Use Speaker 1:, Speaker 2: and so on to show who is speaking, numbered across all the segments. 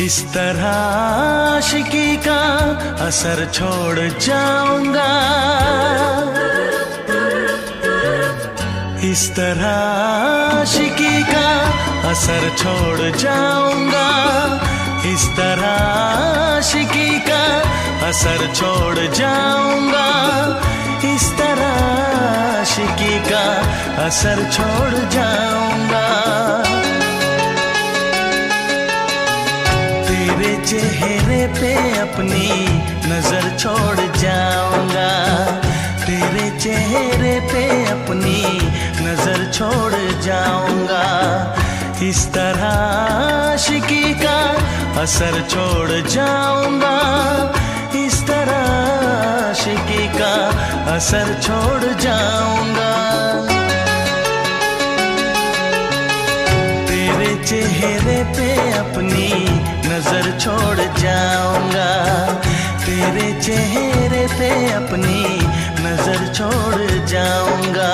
Speaker 1: इस तरह आशिकी का असर छोड़ जाऊंगा, इस तरह आशिकी का असर छोड़ जाऊंगा, इस तरह आशिकी का असर छोड़ जाऊंगा, इस तरह आशिकी का असर छोड़ जाऊंगा। तेरे चेहरे पे अपनी नजर छोड़ जाऊंगा, तेरे चेहरे पे अपनी नजर छोड़ जाऊंगा, इस तरह आशिकी का असर छोड़ जाऊंगा, इस तरह आशिकी का असर छोड़ जाऊंगा। तेरे चेहरे पे अपनी नजर छोड़ जाऊंगा, तेरे चेहरे पे अपनी नजर छोड़ जाऊंगा।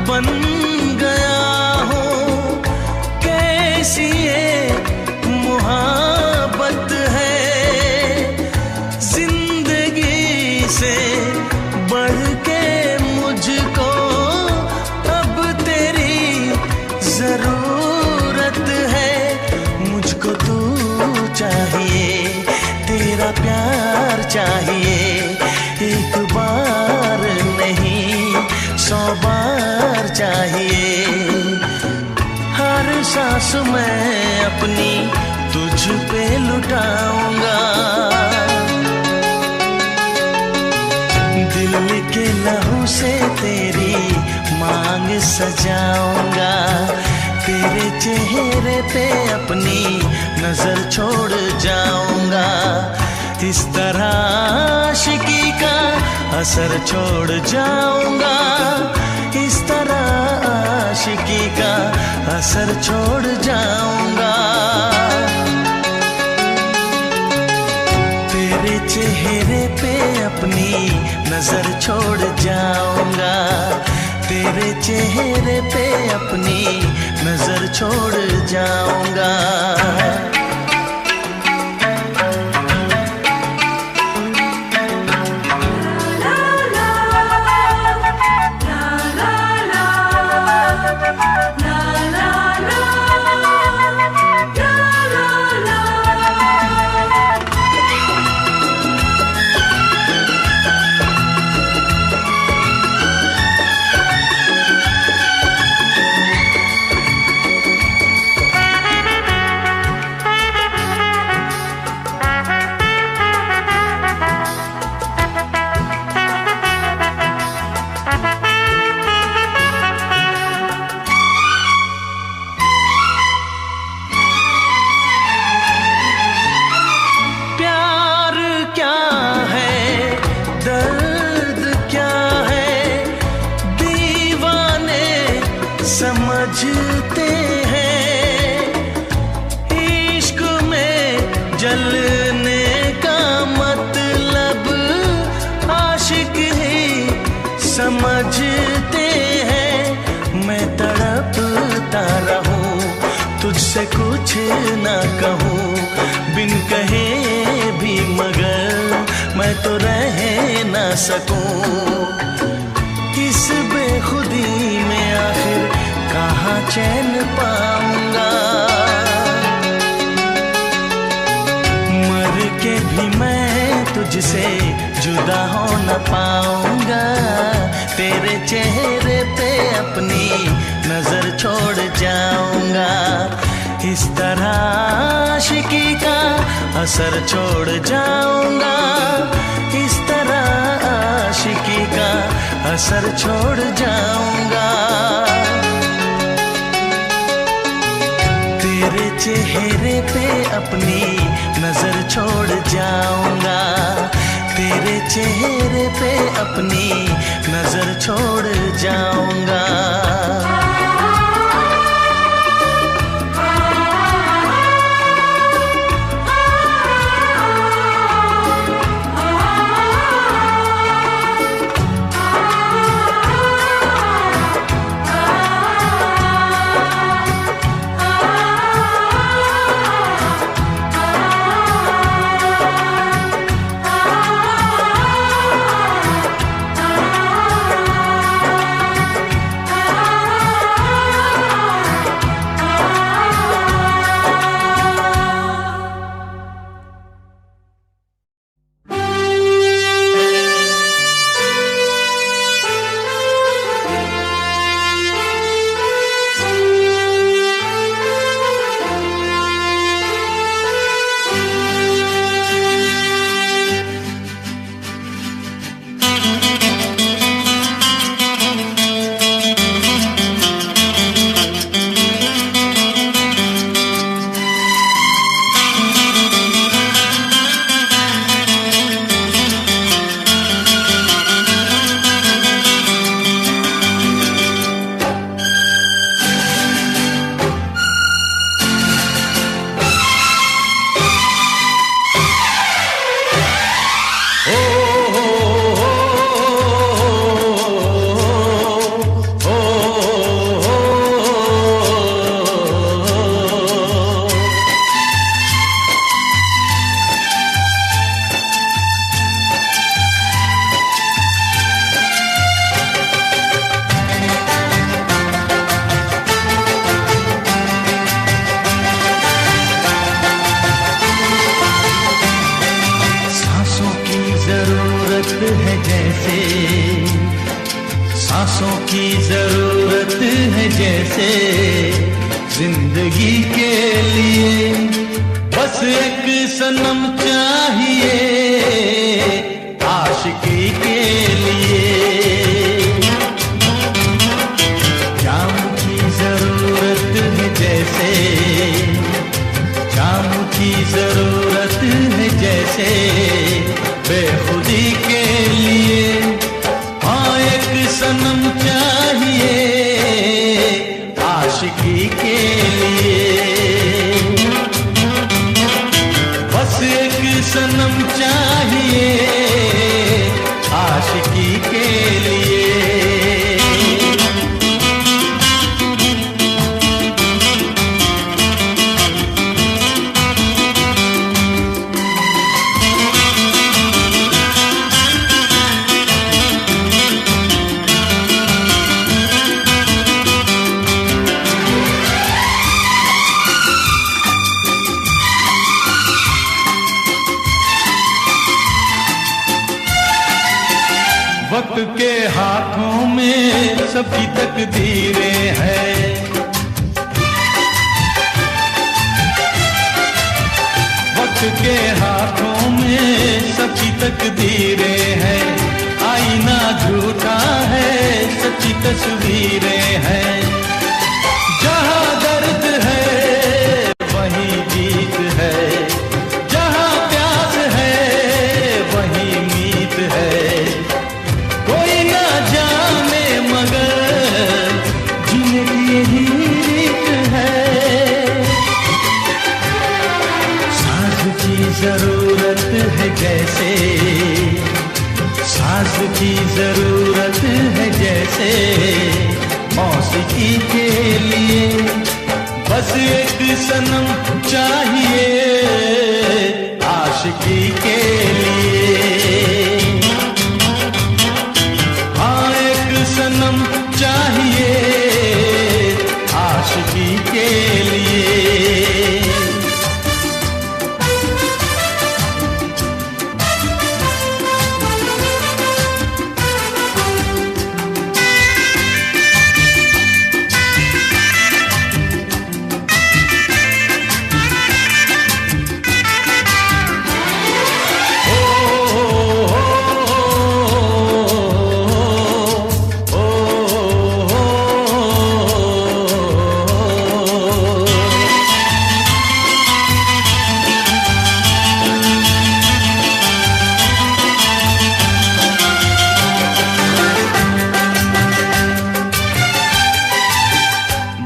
Speaker 1: बन गया हूँ, कैसी ये मुहब्बत है, जिंदगी से बढ़ के मुझको अब तेरी जरूरत है। मुझको तू चाहिए, तेरा प्यार चाहिए, एक बार नहीं 100 बार चाहिए। हर सांस मैं अपनी तुझ पे लुटाऊंगा, दिल के लहू से तेरी मांग सजाऊंगा, तेरे चेहरे पे अपनी नजर छोड़ जाऊंगा, इस तरह आशिकी का असर छोड़ जाऊंगा, इस तरह आशिकी का असर छोड़ जाऊंगा। तेरे चेहरे पे अपनी नजर छोड़ जाऊंगा, तेरे चेहरे पे अपनी नजर छोड़ जाऊंगा। समझते हैं इश्क में जलने का मतलब आशिक ही समझते हैं। मैं तड़पता रहूं, तुझसे कुछ ना कहूं, बिन कहे भी मगर मैं तो रह ना सकूं। इस बेखुदी में आखिर कहाँ चैन पाऊंगा, मर के भी मैं तुझ तुझसे जुदा हो न पाऊंगा, तेरे चेहरे पे अपनी नजर छोड़ जाऊंगा। इस तरह आशिकी का असर छोड़ जाऊंगा, इस तरह आशिकी का असर छोड़ जाऊंगा। तेरे चेहरे पे अपनी नजर छोड़ जाऊंगा, तेरे चेहरे पे अपनी नजर छोड़ जाऊंगा। सांसों की जरूरत है जैसे जिंदगी के लिए, बस एक सनम चाहिए आशिकी के लिए। जाम की जरूरत है जैसे, जाम की जरूरत है जैसे बेखुदी के लिए, हाँ एक सनम चाहिए आशिकी के लिए। बस एक सनम चाहिए आशिकी के लिए। वक्त के हाथों में सबकी तकदीरें हैं, वक्त के हाथों में सबकी तकदीरें हैं। आईना झूठा है सच्ची तस्वीरें हैं, जहाँ दर्द है वहीं जीत है, जहाँ प्यास है वहीं मीत है। कोई ना जाने मगर जीने की यही रीत है। सांस की जरूरत है जैसे, सांस की जरूरत है जैसे मौसीकी के लिए, बस एक सनम चाहिए आशिकी के लिए। सनम चाहिए आशिकी के लिए।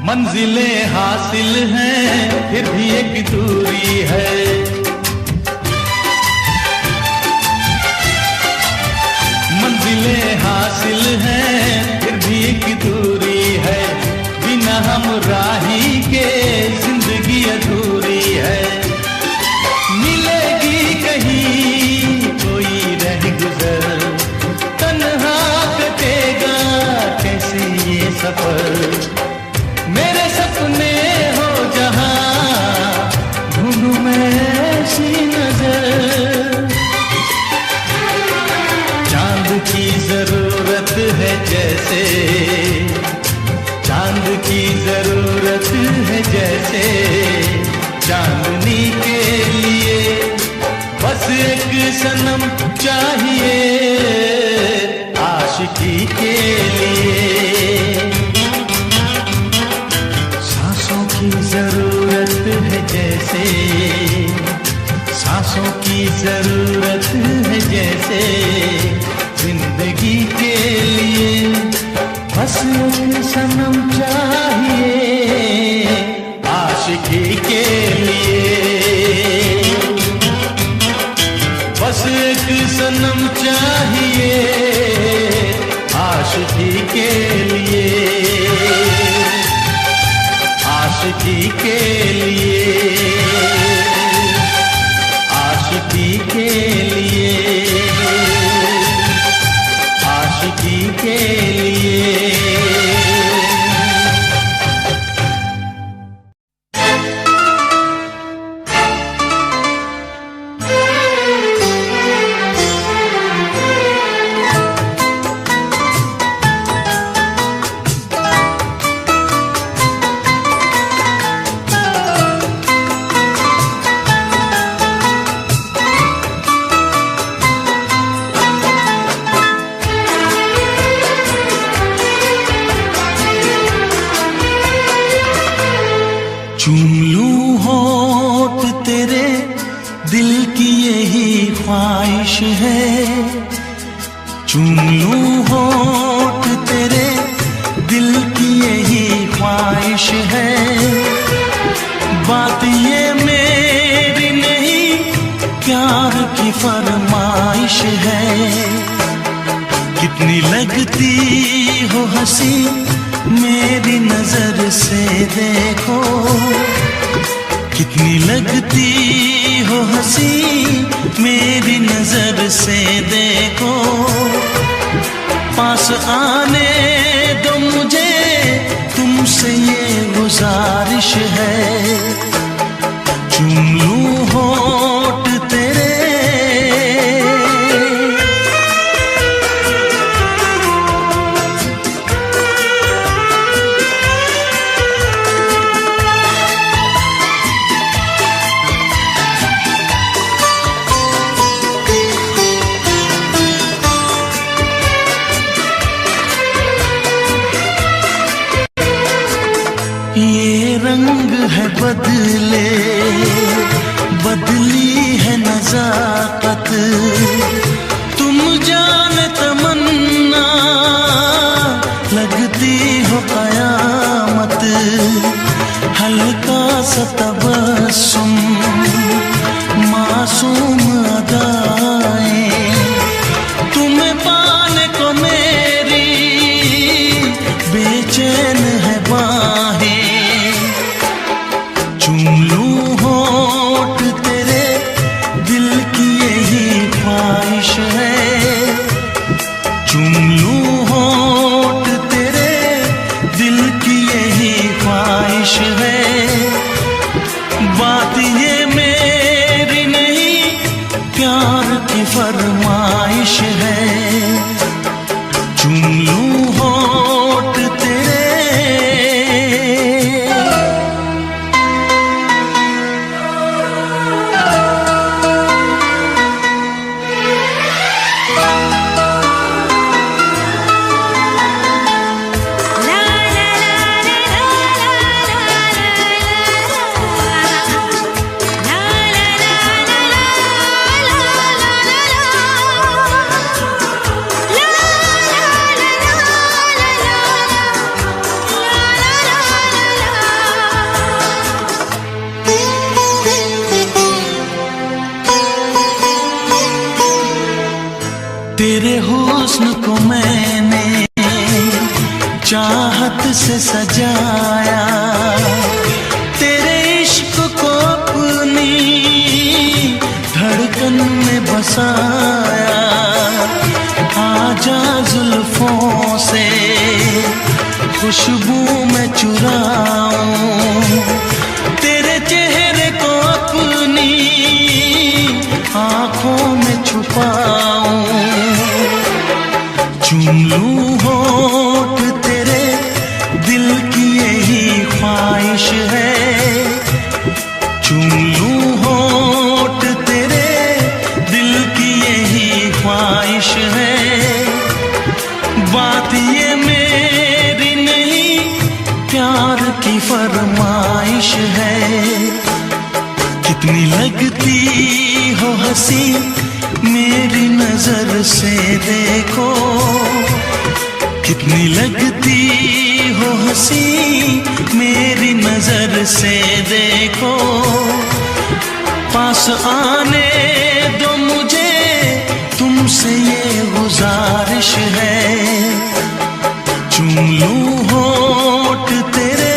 Speaker 1: मंजिलें हासिल हैं फिर भी एक दूरी है। मंजिलें हासिल हैं फिर भी एक दूरी है। बिना हमराही के जिंदगी अधूरी है। मिलेगी कहीं कोई रह गुजर, तन्हा कटेगा कैसे ये सफर। मेरे सपने हो जहां ढूंढूं मैं ऐसी नजर। चांद की जरूरत है जैसे, चांद की जरूरत है जैसे, चांदनी के लिए बस एक सनम चाहिए आशिकी के लिए। सांसों की जरूरत है जैसे, सांसों की जरूरत है जैसे, जिंदगी के लिए बस एक सनम चाहिए आशिकी के लिए। बस एक सनम चाहिए आशिकी के लिए, आशिकी के लिए, आशिकी के लिए, आशिकी के लिए।
Speaker 2: चूम लूं होठ तेरे दिल की यही ख्वाहिश है। चूम लूं होठ तेरे दिल की यही ख्वाहिश है। बात ये मेरी नहीं प्यार की फरमाइश है। कितनी लगती हो हंसी मेरी नजर से देखो, कितनी लगती हो हंसी मेरी नजर से देखो। पास आने दो मुझे तुमसे ये गुजारिश है। चूम लूं होठ तेरे, ये रंग है बदले, बदली है नजाकत। तुम जाने तमन्ना लगती हो कयामत। हल्का सा तबस्सुम मासूम अदाएं, तुम्हें पाने को मेरी बेचैन है बाहें। चूम लूं होठ तेरे दिल की यही ख्वाहिश है। चूम लूं होठ तेरे दिल की यही ख्वाहिश है। बात ये मेरी नहीं प्यार की फरमाइश है। चूम लूं होठ तेरे। तेरे हुस्न को मैंने चाहत से सजाया, तेरे इश्क को अपनी धड़कन में बसाया। आजा जुल्फों से खुशबू में चुराऊं, तेरे चेहरे को अपनी आँखों में छुपाऊं। चूम लूं होठ तेरे, दिल की यही ख्वाहिश है। चूम लूं होठ तेरे, दिल की यही ख्वाहिश है। बात ये मेरी नहीं, प्यार की फरमाइश है। कितनी लगती हो हंसी मेरी नजर से देखो, कितनी लगती हो हंसी मेरी नजर से देखो। पास आने दो मुझे, तुमसे ये गुजारिश है। चूम लूं होठ तेरे।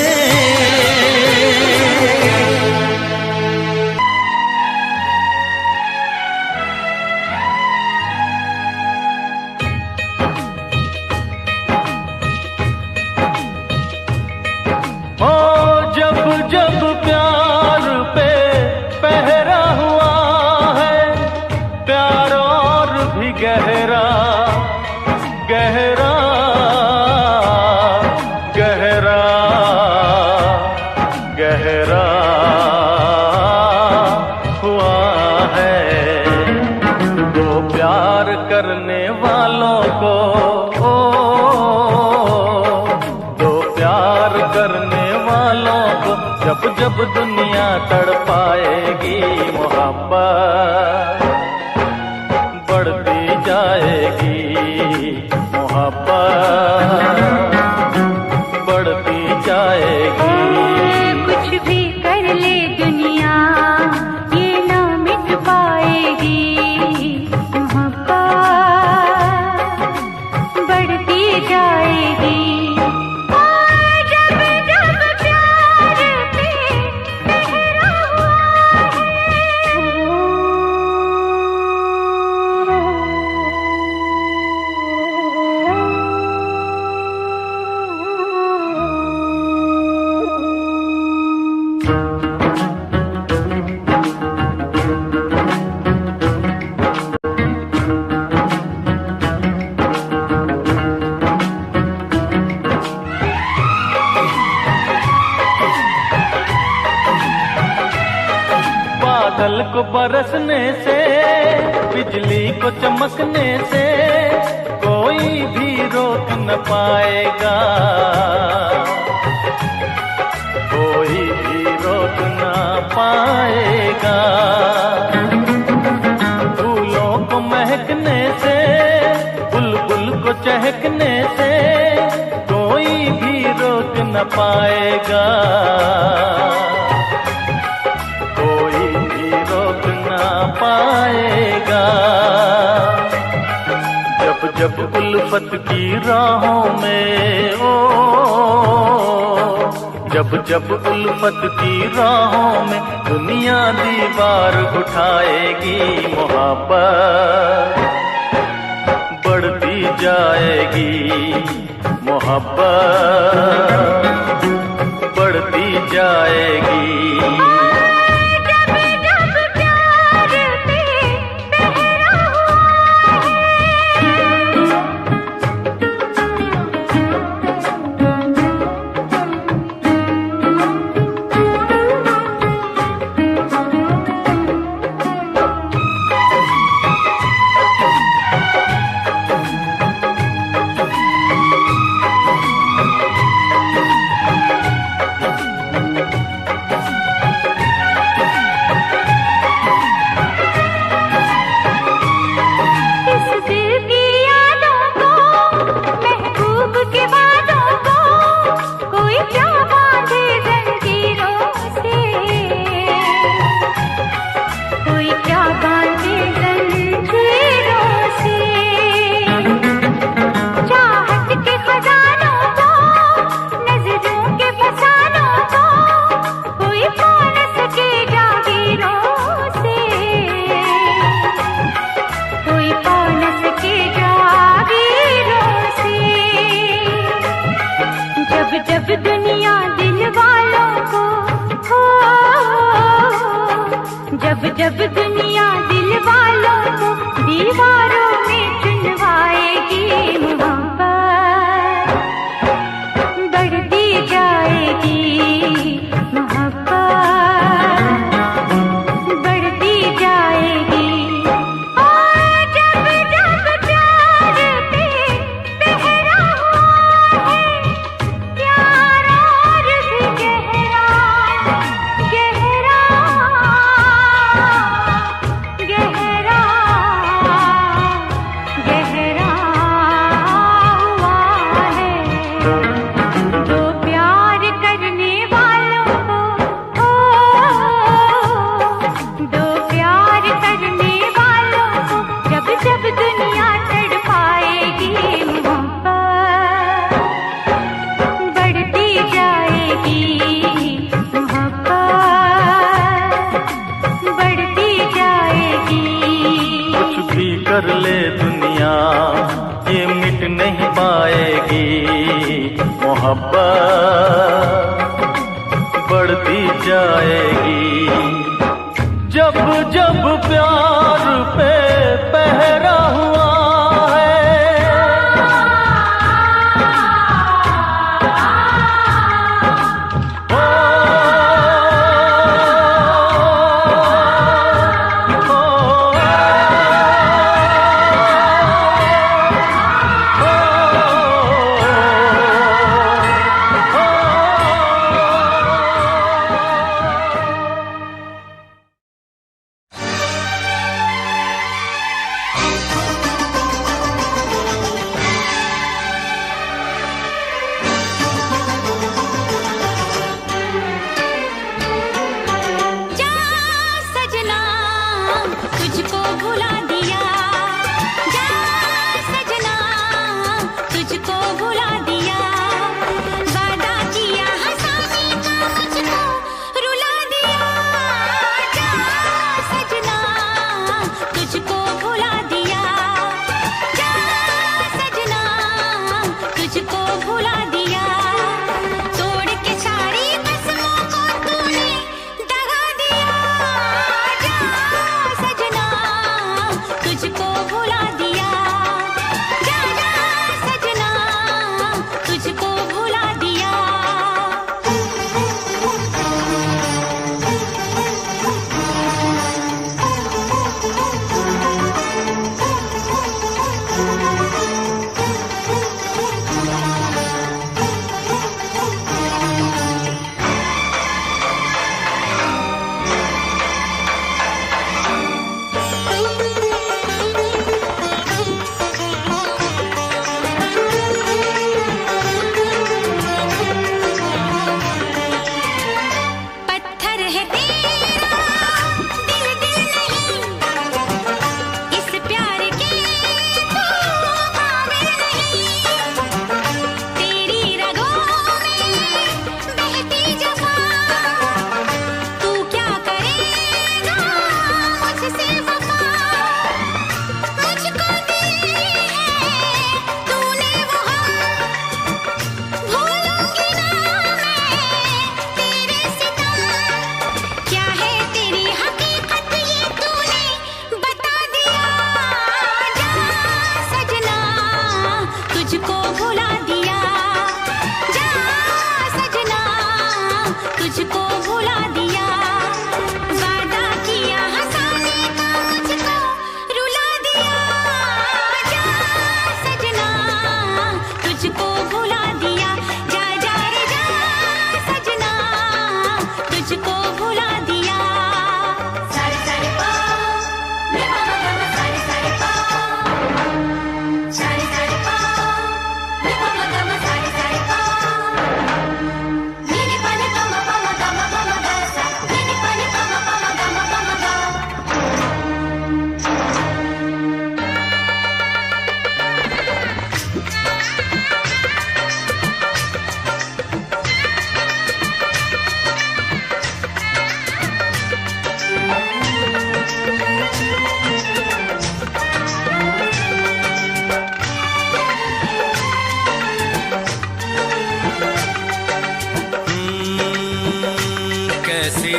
Speaker 1: जब प्यार पे पहरा हुआ है, प्यार और भी गहरा गहरा गहरा गहरा हुआ है। दो प्यार करने वालों को, दो प्यार करने वालों को जब जब दुनिया तड़पाएगी, मोहब्बत बढ़ती जाएगी, मोहब्बत बढ़ती जाएगी।
Speaker 3: कुछ भी कर ले दुनिया, ये ना मिट पाएगी, मोहब्बत बढ़ती जाएगी।
Speaker 1: बादल को बरसने से, बिजली को चमकने से कोई भी रोक न पाएगा, कोई भी रोक न पाएगा। फूलों को महकने से, बुलबुल को चहकने से कोई भी रोक न पाएगा, कोई भी रोक ना पाएगा। जब जब उल्फत की राहों में, ओ जब जब उल्फत की राहों में दुनिया दीवार उठाएगी, मोहब्बत बढ़ती जाएगी, मोहब्बत बढ़ती जाएगी।
Speaker 3: जब दुनिया दिल वालों को हो, जब दुनिया दिल वालों को दीवारों में चुनवाएगी, मोहब्बत बढ़ती जाएगी, मोहब्बत बढ़ती जाएगी। और जब जब प्यार पे पहरा हुआ है, प्यार और भी गहरा गहरा गहरा गहरा हुआ है, तो प्यार करने वालों को दो प्यार करने वालों को जब जब दुनिया तड़पाएगी, मोहब्बत बढ़ती जाएगी, मोहब्बत बढ़ती जाएगी।
Speaker 1: कुछ भी कर ले दुनिया ये मिट नहीं पाएगी, मोहब्बत बढ़ती जाएगी। जब जब प्यार पे पहरा हुआ है,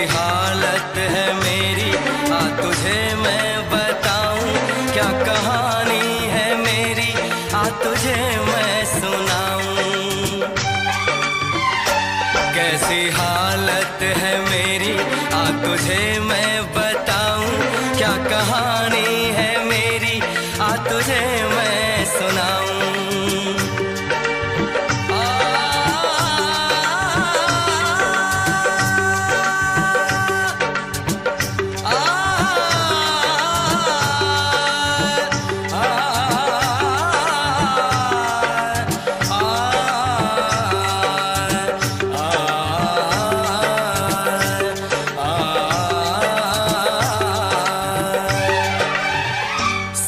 Speaker 4: हालत है मेरी, आ तुझे मैं बताऊं क्या कहानी है मेरी, आ तुझे मैं सुनाऊं। कैसी हालत है मेरी, आ तुझे मैं बताऊं क्या कहानी है मेरी, आ तुझे मैं सुनाऊं।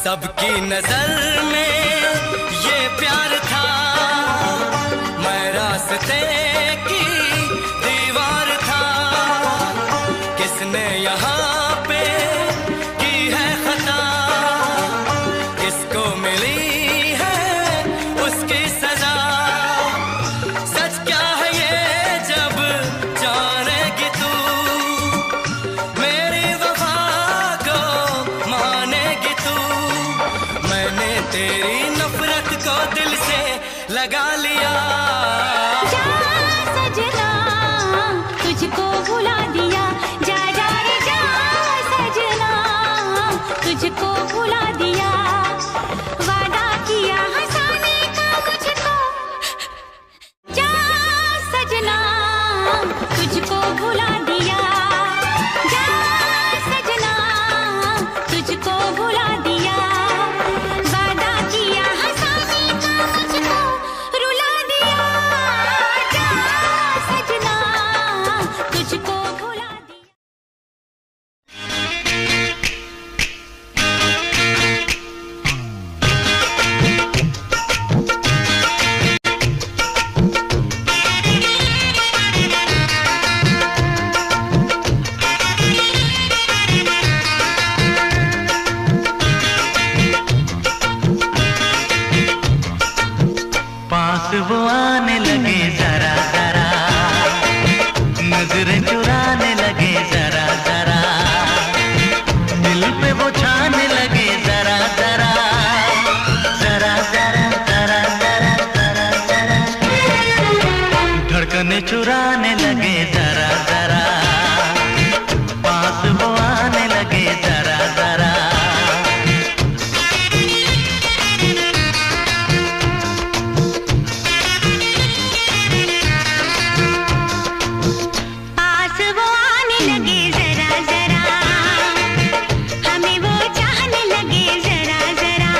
Speaker 4: सबकी नजर में ये प्यार था, मैं रास्ते की दीवार था। किसने यहाँ पे की है खता, किसको मिली है उसकी सजा। सच क्या है ये जब जानेगी तू, मेरी वफा को मानेगी तू। मैंने तेरी नफरत को दिल से लगा लिया।
Speaker 3: जा सजना तुझको भुला दिया, जा जा रे जा सजना तुझको भुला दिया। वादा किया हंसाने का मुझको, जा सजना तुझको भुला दिया, जा सजना तुझको भुला दिया। वादा किया हंसाने का मुझको रुला दिया, जा सजना तुझको भुला दिया।
Speaker 2: पास वो आने लगे जरा जरा, नजरें चुराने लगे जरा जरा, दिल पे वो छाने लगे जरा जरा, जरा जरा जरा जरा जरा जरा, धड़कने चुराने लगे जरा जरा, पास वो आने लगे जरा जरा।
Speaker 3: पास वो आने लगे जरा जरा, हमें वो चाहने लगे जरा जरा,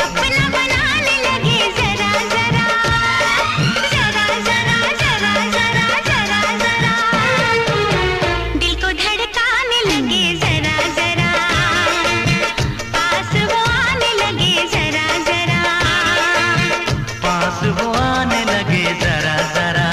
Speaker 3: अपना बनाने लगे जरा जरा, जरा जरा जरा जरा जरा जरा, दिल को धड़काने लगे जरा जरा, पास वो आने लगे जरा जरा,
Speaker 2: पास वो आने लगे जरा जरा।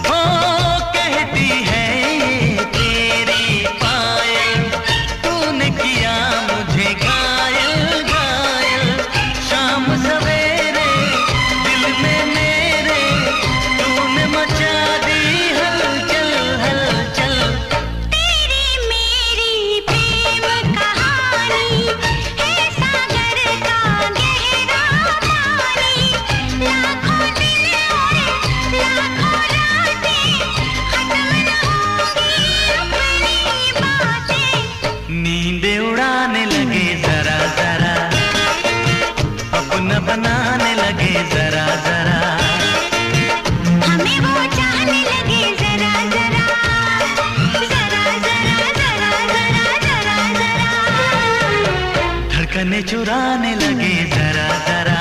Speaker 2: हो कहती है ये तेरी पायल, तूने किया मुझे घायल घायल। शाम सवेरे दिल में मेरे तूने मचा दी हलचल हलचल।
Speaker 3: तेरी मेरी प्रेम कहानी है सागर का गहरा पानी, लाखों दिन और लाखों रातें खत्म न होंगी अपनी बातें।
Speaker 2: नींदें उड़ाने लगे जरा जरा, अपना बनाने लगे जरा जरा,
Speaker 3: हमें वो चाहने लगे जरा जरा, जरा जरा जरा जरा जरा जरा,
Speaker 2: धड़कने चुराने लगे जरा जरा।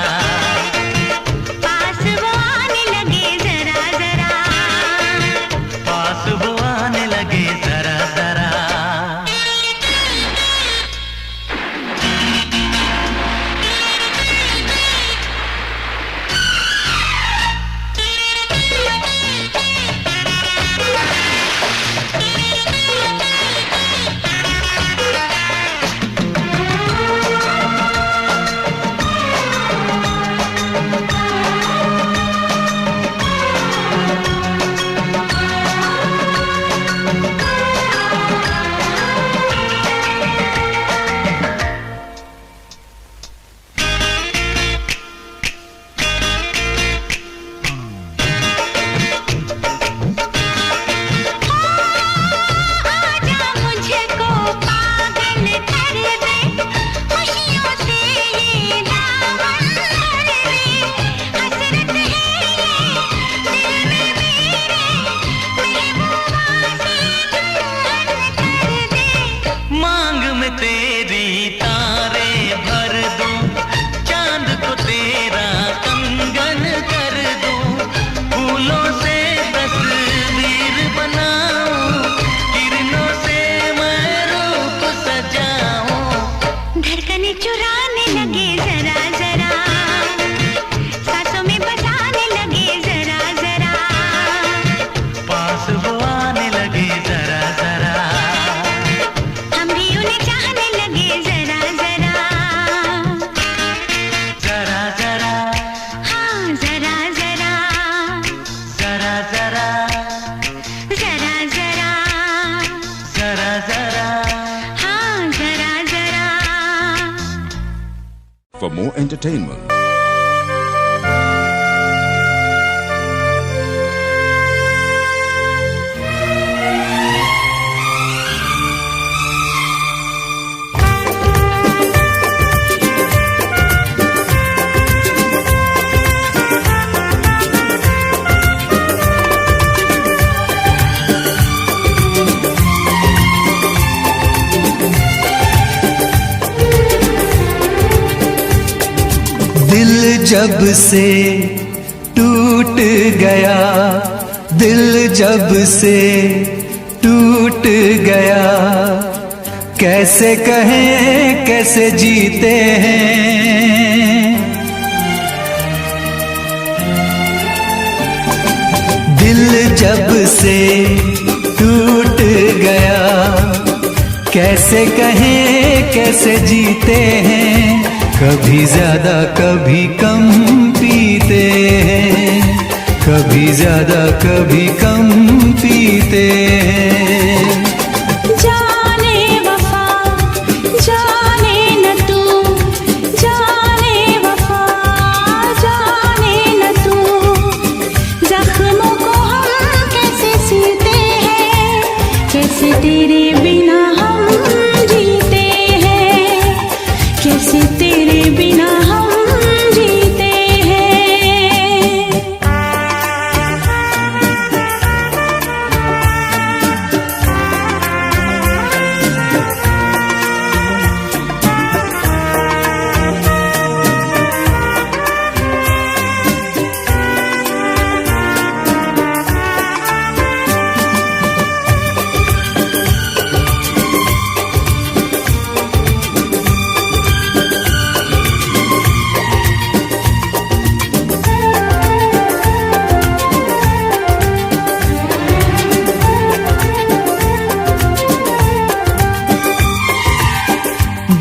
Speaker 3: चुराने लगे जरा जरा, सांसों में बसाने लगे जरा जरा,
Speaker 2: पास वो आने लगे जरा जरा,
Speaker 3: हम भी उन्हें चाहने लगे जरा जरा,
Speaker 2: जरा जरा,
Speaker 3: हाँ जरा जरा,
Speaker 2: जरा जरा,
Speaker 3: जरा जरा,
Speaker 2: जरा जरा।
Speaker 3: हाँ जरा जरा।
Speaker 5: For more entertainment,
Speaker 6: दिल जब से टूट गया, दिल जब से टूट गया, कैसे कहें कैसे जीते हैं। दिल जब से टूट गया, कैसे कहें कैसे जीते हैं। कभी ज्यादा कभी कम पीते हैं, कभी ज्यादा कभी कम पीते हैं।
Speaker 3: जाने वफा जाने न तू, जाने वफा जाने न तू, जख्मों को हम कैसे सीते हैं, कैसे तेरे बिना हम जीते हैं, कैसे तेरे बिना हम जीते हैं।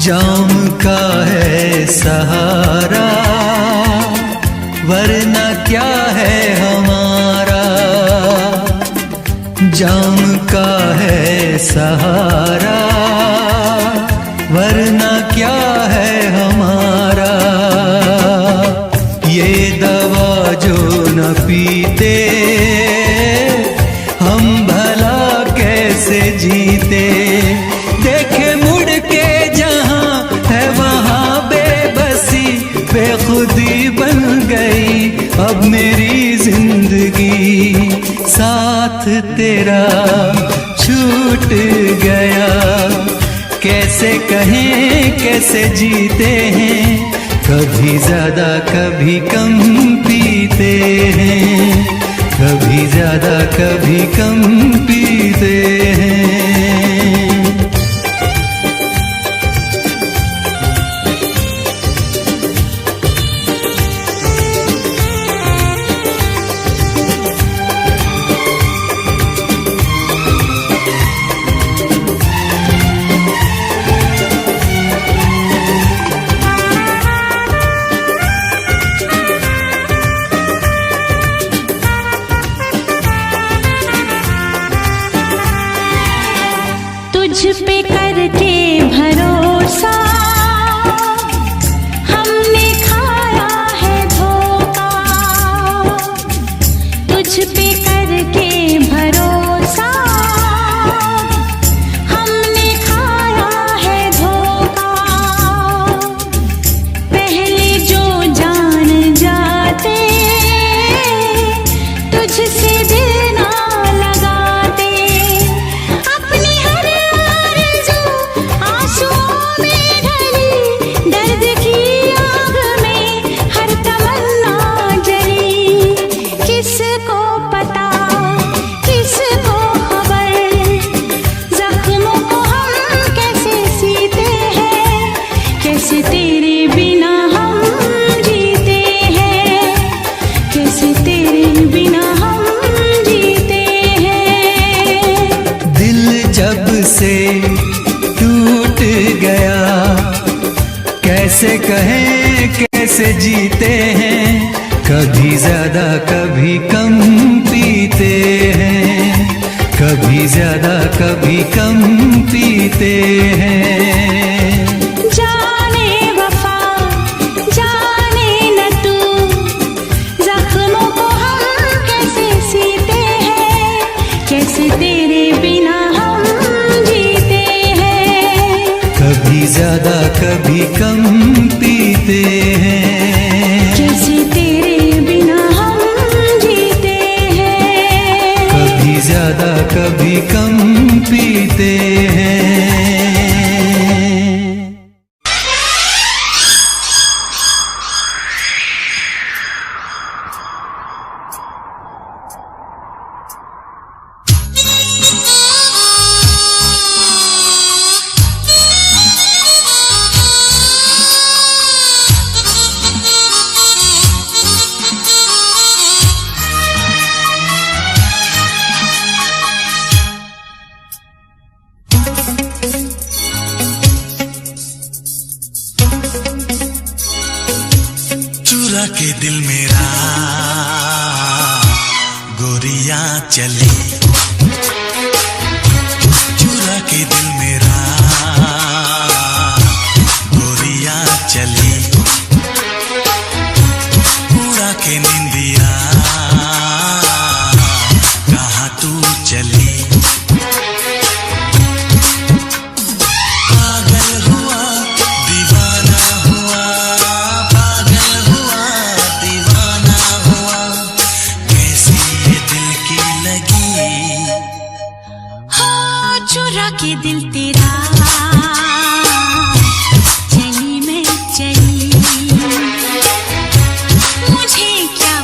Speaker 6: जाम का है सहारा, वरना क्या है हमारा। जाम का है सहारा, वरना क्या है हमारा। ये दवा जो न पीते, हम भला कैसे जीते। देखे मुड़ के जहां है वहां बेबसी, बेखुदी बन गई अब मेरी जिंदगी। साथ तेरा छूट गया, कैसे कहें कैसे जीते हैं। कभी ज्यादा कभी कम पीते हैं, कभी ज्यादा कभी कम पीते हैं।
Speaker 3: तेरे बिना हम जीते हैं, कैसे तेरे बिना हम जीते हैं।
Speaker 6: दिल जब से टूट गया, कैसे कहें कैसे जीते हैं, कभी ज्यादा कभी कम पीते हैं, कभी ज्यादा कभी कम पीते हैं।
Speaker 3: जाने वफा जाने न तू, जख्मों को हम कैसे सीते हैं, कैसे तेरे बिना हम जीते हैं।
Speaker 6: कभी ज्यादा कभी कम पीते हैं,
Speaker 3: कैसे तेरे बिना हम जीते हैं।
Speaker 6: कभी ज्यादा कभी कम पीते हैं।
Speaker 2: चुरा के दिल मेरा गोरियां चली, चुरा के दिल मेरा गोरियां चली, उड़ा के निंदिया कहाँ तू चली। पागल हुआ दीवाना हुआ, पागल हुआ दीवाना हुआ, कैसी ये दिल की लगी।
Speaker 3: हो चुरा के दिल तेरा चली मैं चली, मुझे क्या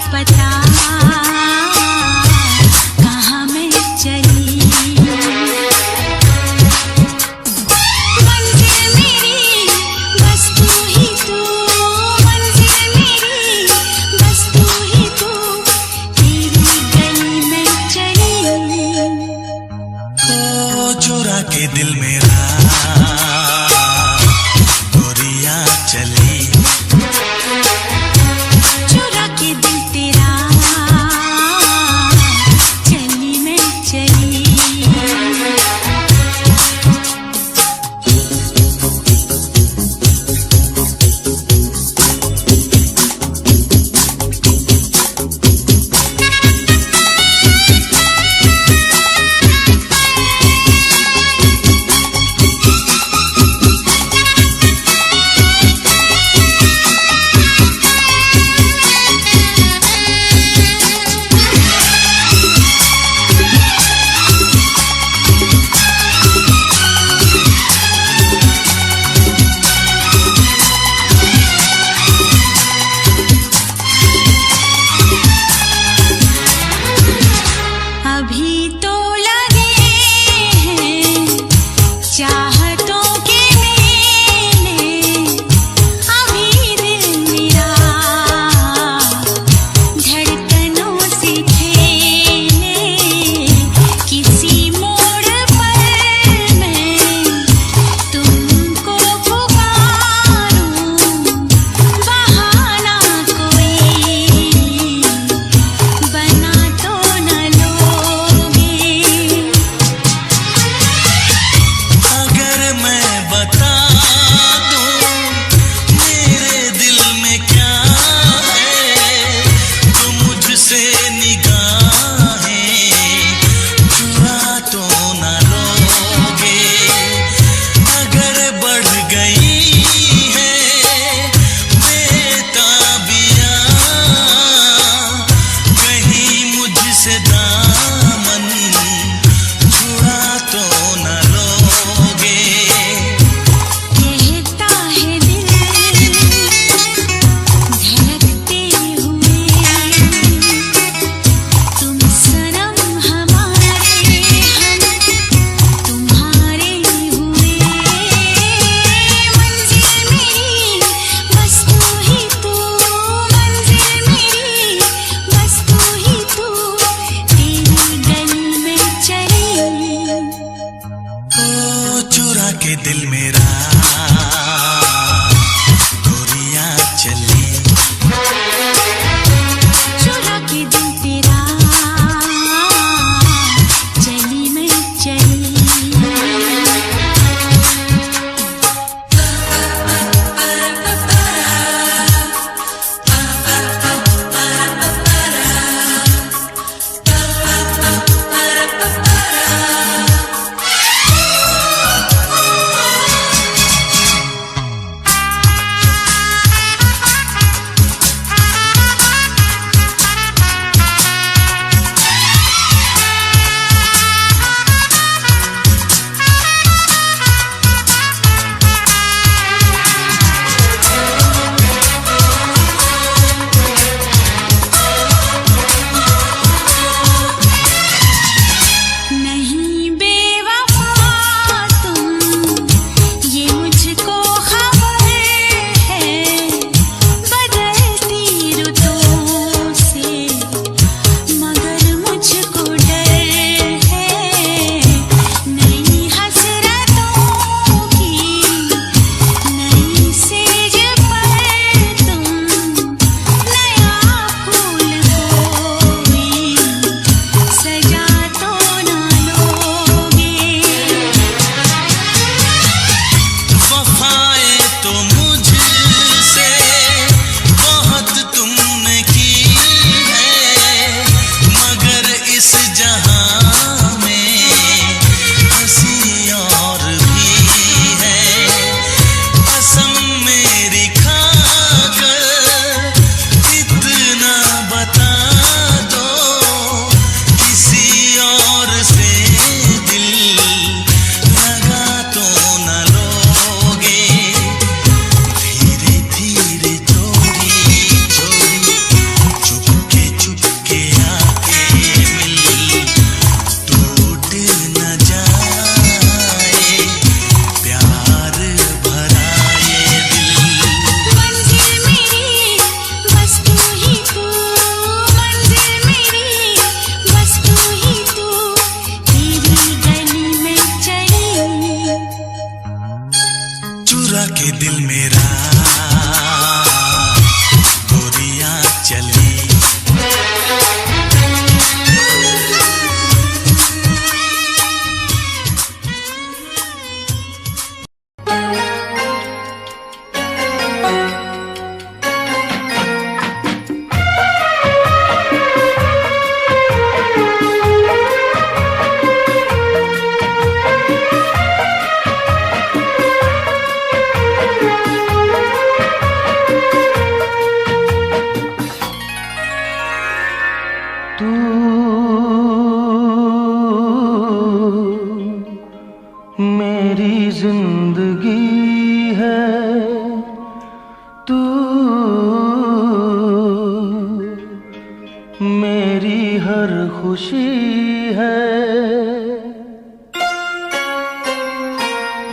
Speaker 1: खुशी है।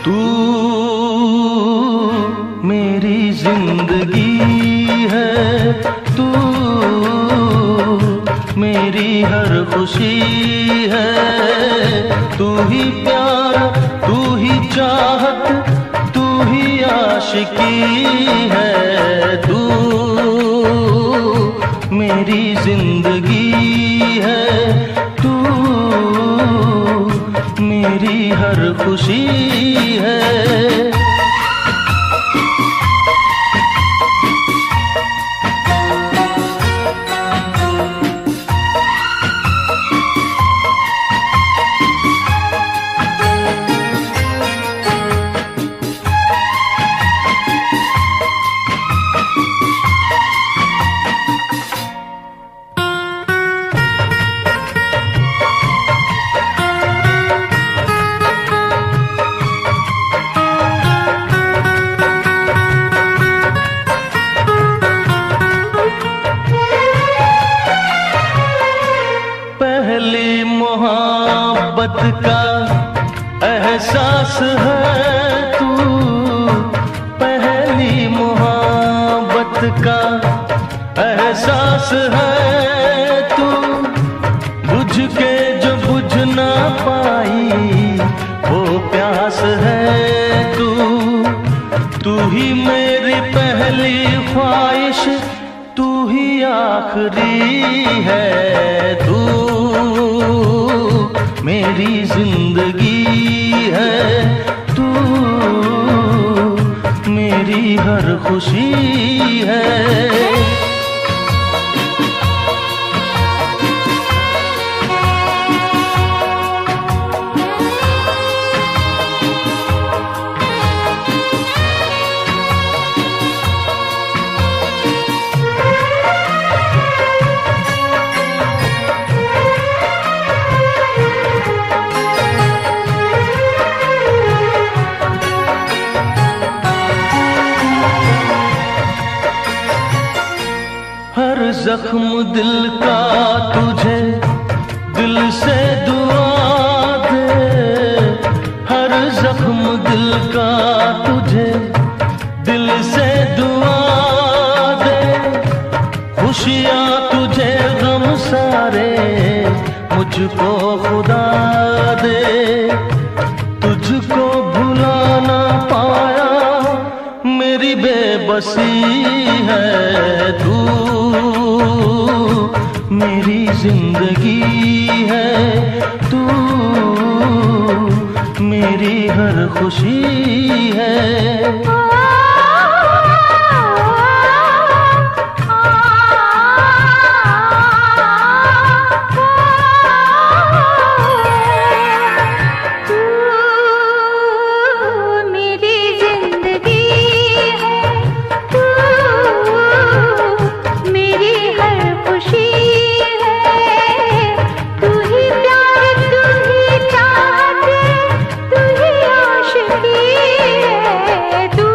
Speaker 1: तू मेरी जिंदगी है, तू मेरी हर खुशी है। तू ही प्यार, तू ही चाहत, तू ही आशिकी है। तू मेरी जिंदगी है, तू मेरी हर खुशी है। पहली मोहब्बत का एहसास है तू, पहली मोहब्बत का एहसास है तू। बुझ के जो बुझ ना पाई वो प्यास है तू। तू ही मेरी पहली ख्वाहिश, तू ही आखिरी है। तू मेरी जिंदगी है, तू मेरी हर खुशी है। हर जख्म दिल का तुझे दिल से दुआ दे। हर जख्म दिल का तुझे दिल से दुआ दे। खुशियाँ तुझे गम सारे मुझको खुदा दे। तुझको भुला ना पाया मेरी बेबसी है। तू मेरी जिंदगी है, तू मेरी हर खुशी है।
Speaker 3: तू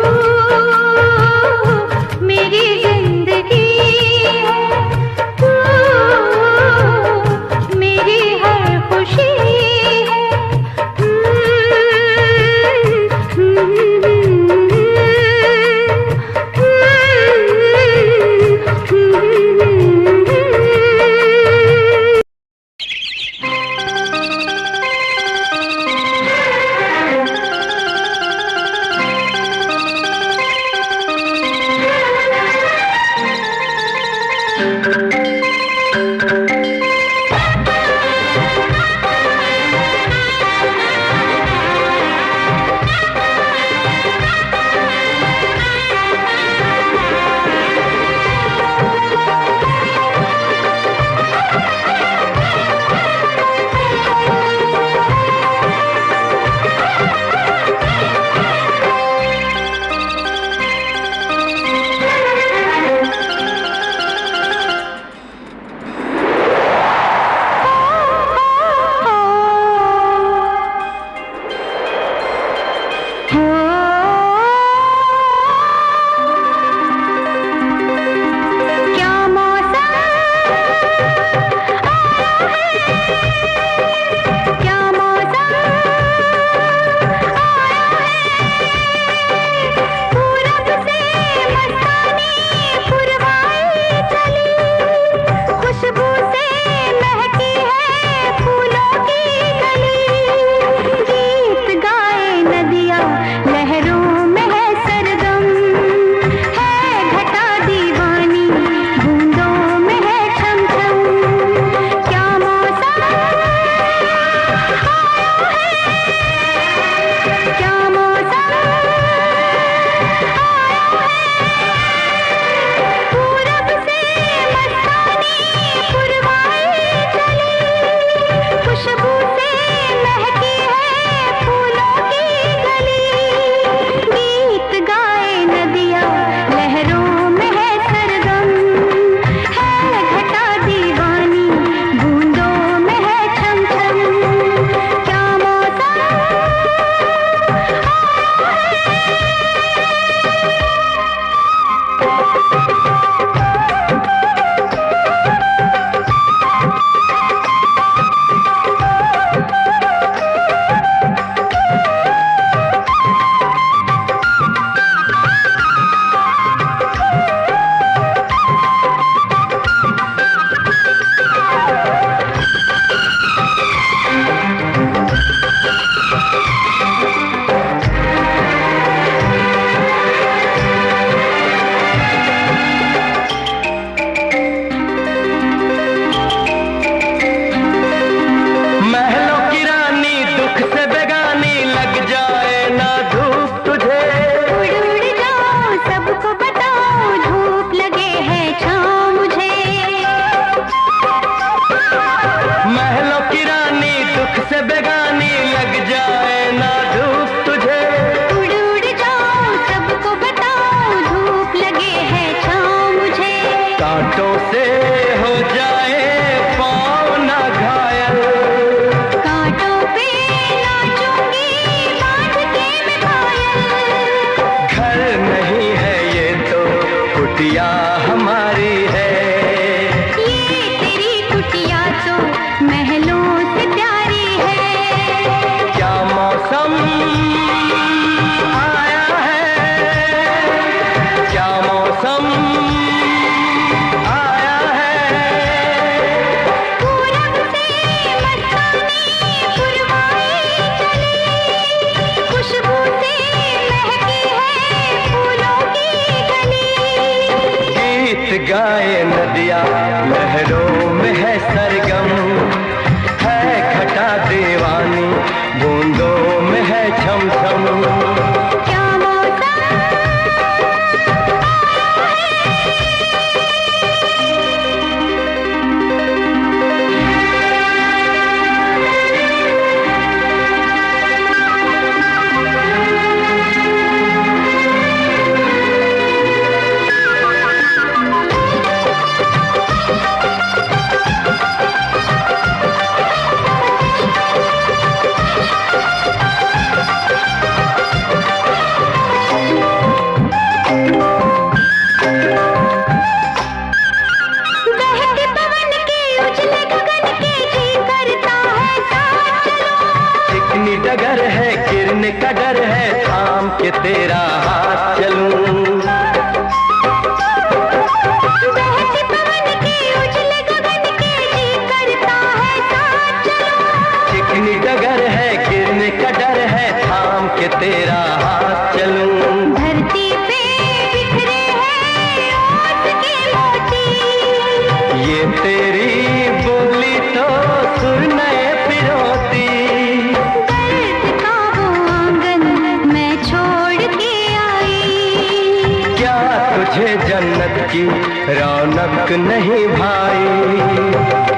Speaker 5: रौनक नहीं भाई।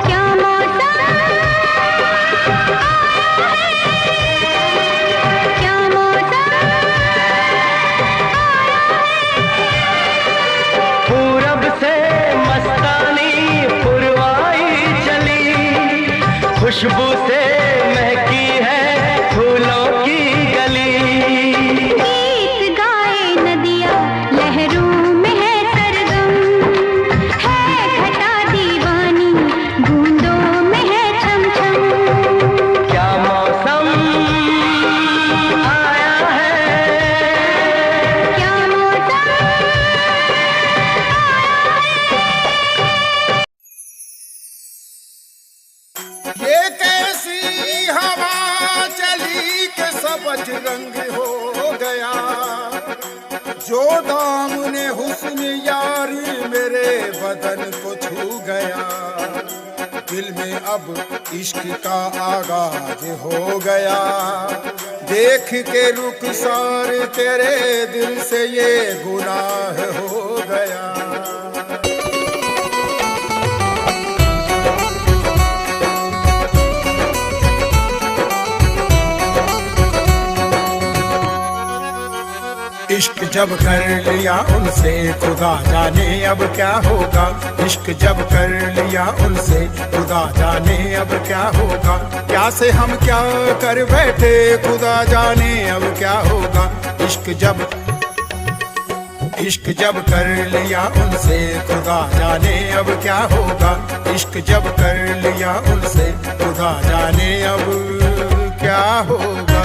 Speaker 3: क्या मौसम, क्या मौसम,
Speaker 5: पूरब से मस्तानी पुरवाई चली, खुशबू से महकी है फूलों की गली।
Speaker 3: गीत गाए नदियाँ लहरों में है सरगम, है घटा दीवानी बूंदों में है छम छम।
Speaker 5: क्या मौसम आया है,
Speaker 3: क्या मौसम,
Speaker 7: ये कैसी हवा चली के सबज रंग हो गया, जो दामने हुस्न यारी मेरे बदन को छू गया। दिल में अब इश्क का आगाज हो गया, देख के रुखसार तेरे दिल से ये गुनाह हो गया। इश्क जब कर लिया उनसे खुदा जाने अब क्या होगा। इश्क जब कर लिया उनसे खुदा जाने अब क्या होगा। क्या से हम क्या कर बैठे खुदा जाने अब क्या होगा। इश्क जब इश्क जब कर लिया उनसे खुदा जाने अब क्या होगा। इश्क जब कर लिया उनसे खुदा जाने अब क्या होगा।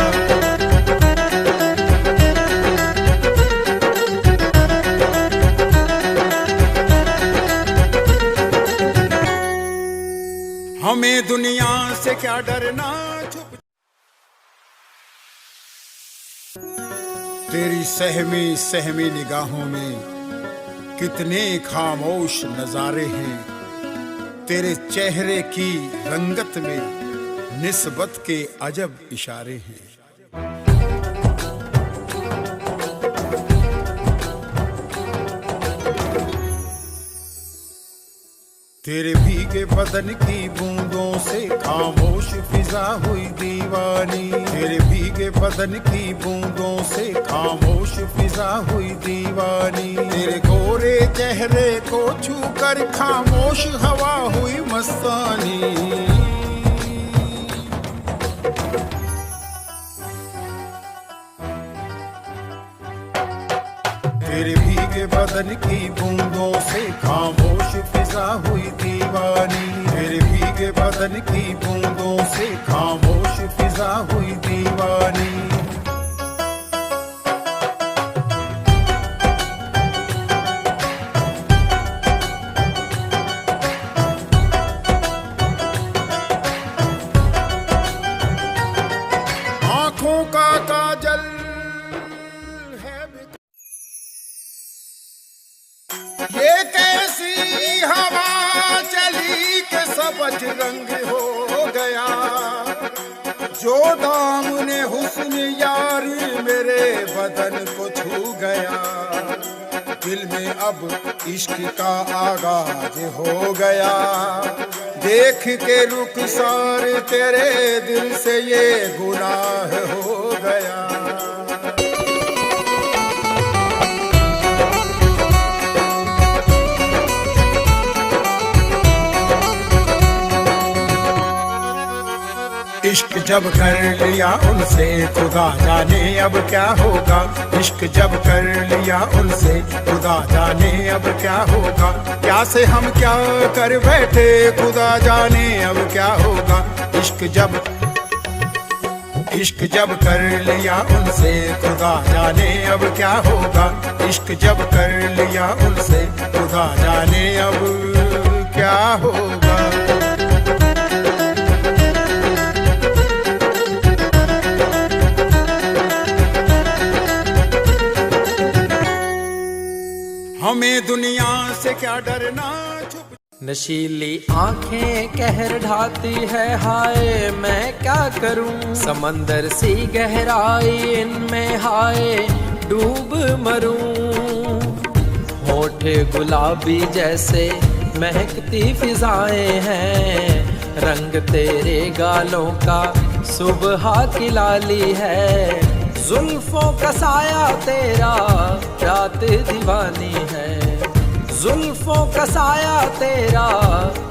Speaker 7: हमें दुनिया से क्या डरना, छुप तेरी सहमी सहमी निगाहों में कितने खामोश नजारे हैं। तेरे चेहरे की रंगत में निस्बत के अजब इशारे हैं। तेरे भीगे बदन की बूंदों से खामोश फिजा हुई दीवानी। तेरे भीगे बदन की बूंदों से खामोश फिजा हुई दीवानी। तेरे गोरे चेहरे को छूकर खामोश हवा हुई मस्तानी। तेरे भीगे बदन की बूंदों से खामोश फिजा हुई दीवानी। तेरे भीगे बदन की बूंदों से खामोश फिजा हुई दीवानी। आंखों का काजल ये कैसी हवा चली के सबज रंग हो गया। जो दामने हुस्न यार मेरे बदन को छू गया। दिल में अब इश्क का आगाज हो गया। देख के रुखसार तेरे दिल से ये गुनाह हो गया। इश्क जब कर लिया उनसे खुदा जाने अब क्या होगा। इश्क जब कर लिया उनसे खुदा जाने अब क्या होगा। क्या से हम क्या कर बैठे खुदा जाने अब क्या होगा। इश्क जब कर लिया उनसे खुदा जाने अब क्या होगा। इश्क जब कर लिया उनसे खुदा जाने अब क्या होगा। हमें दुनिया से क्या डरना, छुप
Speaker 8: नशीली आंखें कहर ढाती है हाय मैं क्या करूं। समंदर सी गहराई इनमें हाय डूब मरूं। होठ गुलाबी जैसे महकती फिजाएं हैं। रंग तेरे गालों का सुबह की लाली है। जुल्फों का साया तेरा रात दीवानी है। जुल्फों का साया तेरा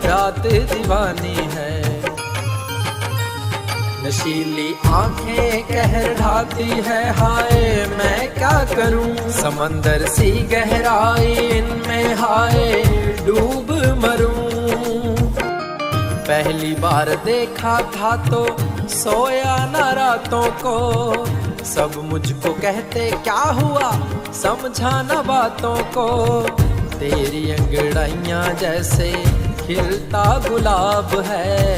Speaker 8: रात दीवानी है। नशीली आंखें कहर ढाती है हाय मैं क्या करूं। समंदर सी गहराई इनमें हाय डूब मरूं। पहली बार देखा था तो सोया न रातों को। सब मुझको कहते क्या हुआ समझा न बातों को। तेरी अंगड़ाइयाँ जैसे खिलता गुलाब है।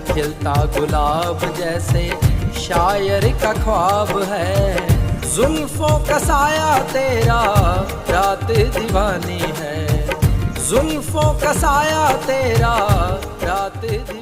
Speaker 8: खिलता गुलाब जैसे शायर का ख्वाब है। जुल्फों का साया तेरा रात दीवानी है। जुल्फों का साया तेरा रात दीवानी।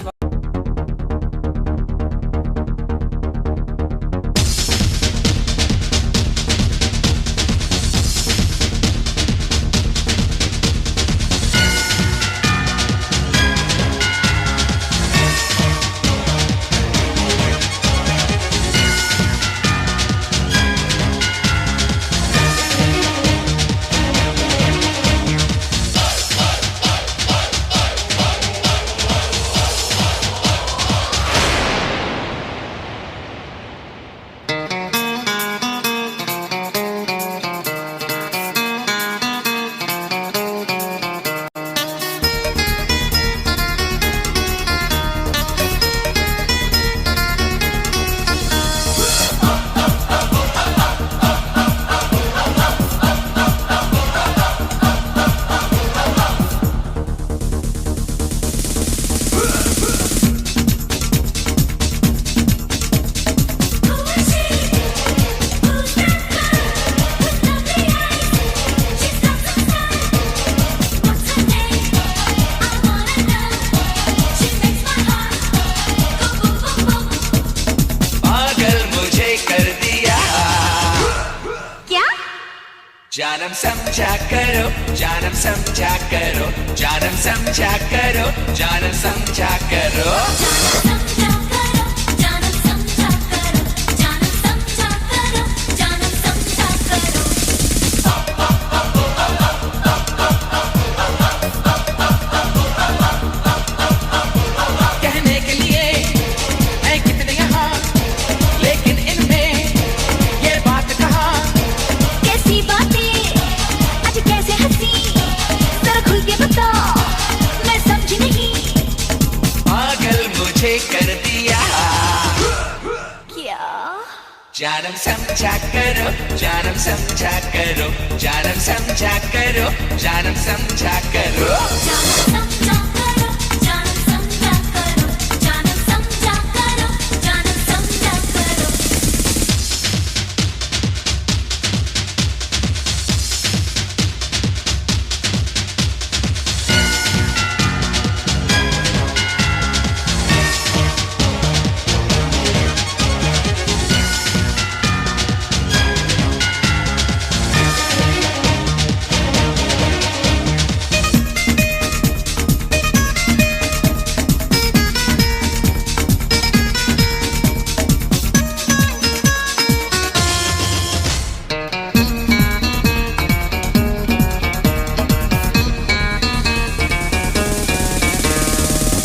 Speaker 9: जानम समझा करो, जानम समझा करो, जानम समझा करो, जानम समझा करो,
Speaker 3: जानम समझा करो, जानम समझा करो, जानम समझा करो, जानम समझा करो।
Speaker 9: कहने के लिए मैं कितने यहाँ, लेकिन इनमें ये बात कहाँ।
Speaker 3: कैसी बातें आज कैसे हंसी, जरा खुल के बता, मैं समझी नहीं।
Speaker 9: पागल मुझे कर दिया
Speaker 3: क्या?
Speaker 9: जानम समझा करो, जानम समझा करो, जानम समझा करो, जानम समझा करो,
Speaker 3: जानम समझा करो, जानम समझा करो, जानम समझा करो, जानम समझा करो।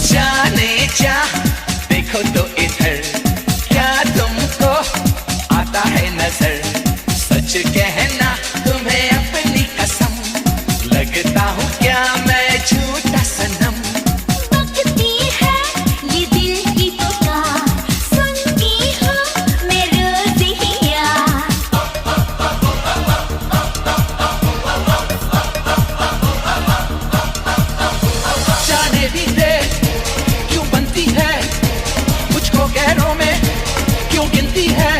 Speaker 9: जाने जा देखो तो इधर, क्या तुमको आता है नजर। सच कहना तुम्हें अपनी कसम, लगता हूँ क्या मैं झूठा सनम।
Speaker 3: बकती है ये दिल की पुकार, सुनती हूँ मैं रोज ही यार।
Speaker 9: जाने भी दे क्यों बनती है, मुझको गैरों में क्यों गिनती है।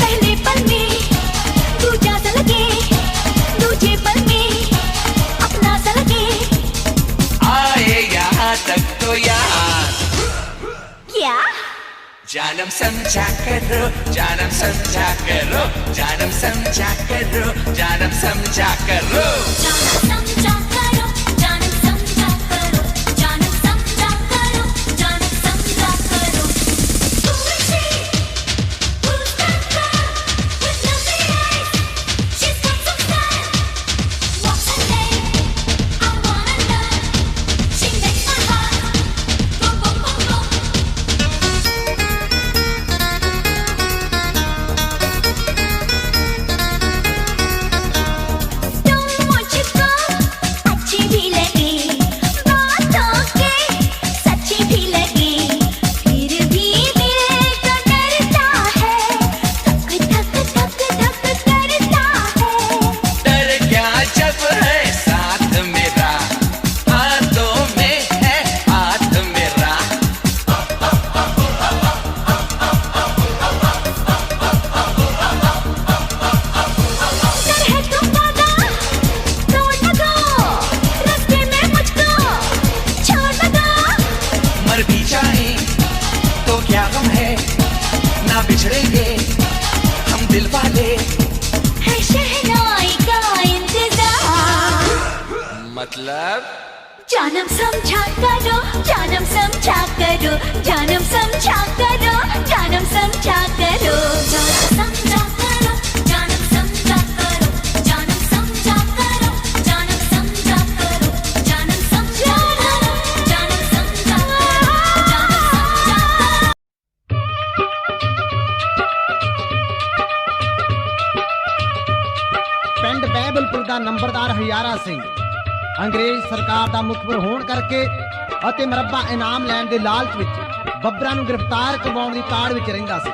Speaker 3: पहले पल में दूजा सा लगे, दूजे पल में अपना सा लगे।
Speaker 9: आए यहाँ तक तो यार,
Speaker 3: क्या?
Speaker 9: जानम समझा करो, जानम समझा करो, जानम समझा करो, जानम समझा करो,
Speaker 3: जानम समझा करो, जानम समझा करो, जानम समझा करो, जानम समझा करो। Who is she? Who's that girl with lovely eyes? She's got some style. What's her name? I wanna know. She makes my heart go boom boom boom. तुम मुझको अच्छी भी लगी, बातों के सच्ची भी लगी, फिर भी दिल तो डरता है, धक धक धक धक करता है।
Speaker 9: डर क्या जब है साथ मेरा, हाथों में है हाथ मेरा।
Speaker 3: डर है तुम्हारा, तोड़ न दो, रास्ते में मुझको छोड़ न दो।
Speaker 9: मर भी जाए तो क्या गम है, ना बिछड़ेंगे हम दिल वाले।
Speaker 3: है शहनाई का इंतजार,
Speaker 9: मतलब
Speaker 3: जानम समझा करो, जानम समझा करो, जानम समझा करो, जानम समझा करो, जानम समझा करो, जानम समझा करो, जानम समझा करो, जानम समझा करो, जानम समझा करो, जानम समझा करो, जानम समझा करो।
Speaker 10: ਪਿੰਡ ਬਹਿਬਲਪੁਰ ਦਾ ਨੰਬਰਦਾਰ ਹਜ਼ਾਰਾ ਸਿੰਘ ਅੰਗਰੇਜ਼ ਸਰਕਾਰ ਦਾ ਮੁਖਬਰ ਹੋਣ ਕਰਕੇ ਅਤੇ ਮਰੱਬਾ ਇਨਾਮ ਲੈਣ ਦੇ ਲਾਲਚ ਵਿੱਚ ਬੱਬਰਾਂ ਨੂੰ ਗ੍ਰਿਫਤਾਰ ਕਰਵਾਉਣ ਦੀ ਤਾੜ ਵਿੱਚ ਰਹਿੰਦਾ ਸੀ।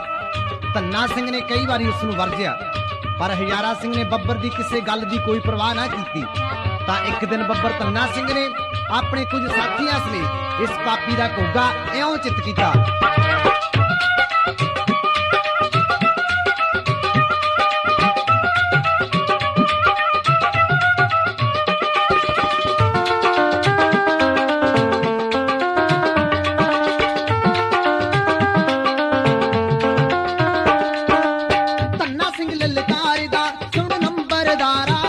Speaker 10: ਧੰਨਾ ਸਿੰਘ ਨੇ ਕਈ ਵਾਰੀ ਉਸ ਨੂੰ ਵਰਜਿਆ, ਪਰ ਹਜ਼ਾਰਾ ਸਿੰਘ ਨੇ ਬੱਬਰ ਦੀ ਕਿਸੇ ਗੱਲ ਦੀ ਕੋਈ ਪਰਵਾਹ ਨਾ ਕੀਤੀ। ਤਾਂ ਇੱਕ ਦਿਨ ਬੱਬਰ ਧੰਨਾ ਸਿੰਘ ਨੇ ਆਪਣੇ ਕੁਝ ਸਾਥੀਆਂ ਸਮੇਤ ਇਸ ਪਾਪੀ ਦਾ ਘੋਗਾ ਇਉਂ ਚਿੱਤ ਕੀਤਾ। ਧੰਨਾ ਸਿੰਘ ਲਲਕਾਰਦਾ ਸੁਣ ਨੰਬਰਦਾਰਾ,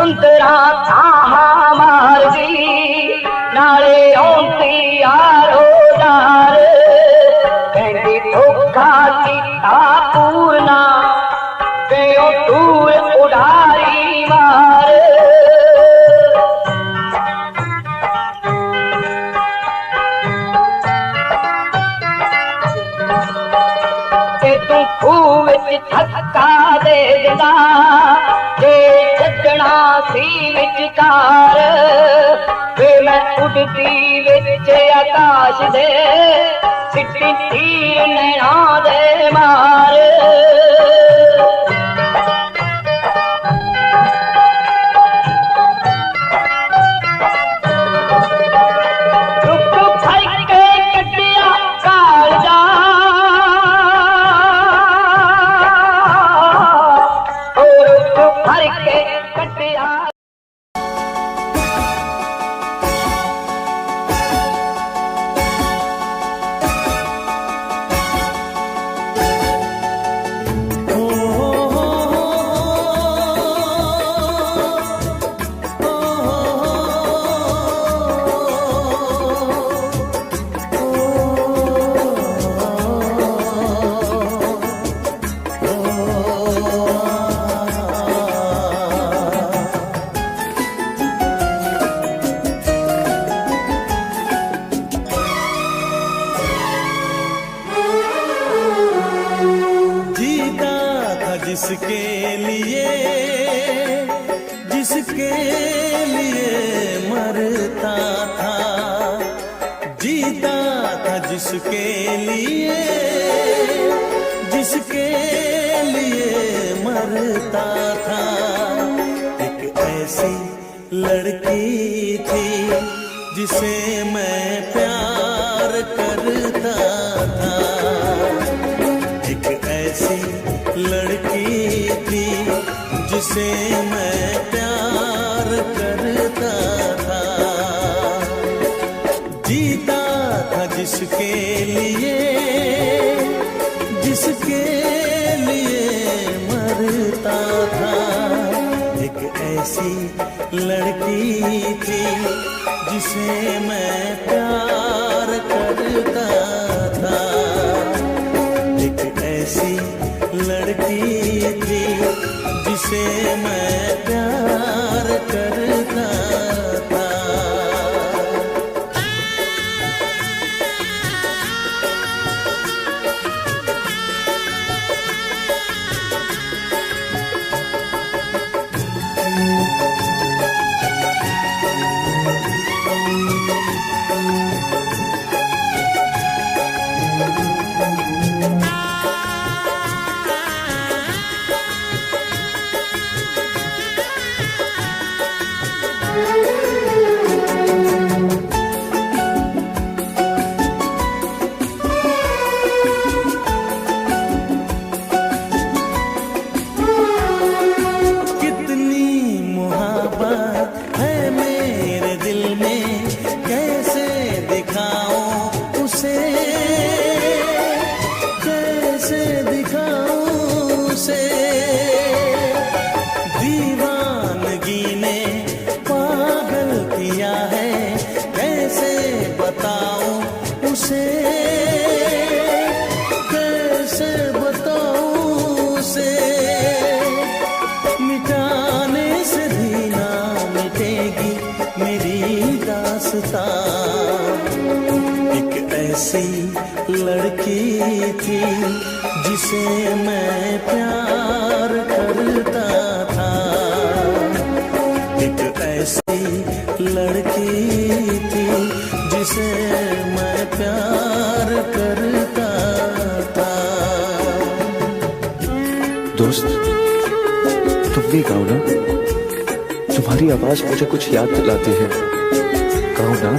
Speaker 5: उंदरा थाहा मारदी नाले औंती यारो डार कहंदी धोखा कीता पूरना कयो दूर उड़ारी मार तू खूह विच धक्का दे दिंदा जे छड्डना सी विचकार वे मैं उड़दी विच आकाश दे सिट्टी तीर नैना दे मार
Speaker 2: जिसके लिए मरता था, जीता था जिसके लिए मरता था। एक ऐसी लड़की थी जिसे मैं प्यार करता था, एक ऐसी लड़की थी जिसे मैं प्यार करता था। जीता था जिसके लिए मरता था। एक ऐसी लड़की थी जिसे मैं प्यार करता था, एक ऐसी लड़की थी जिसे मैं प्यार करता था। एक ऐसी लड़की थी जिसे मैं प्यार करता था, एक ऐसी लड़की थी जिसे मैं प्यार करता था।
Speaker 11: दोस्त, तुम भी गाओ ना, तुम्हारी आवाज मुझे कुछ याद दिलाती है, गाओ ना।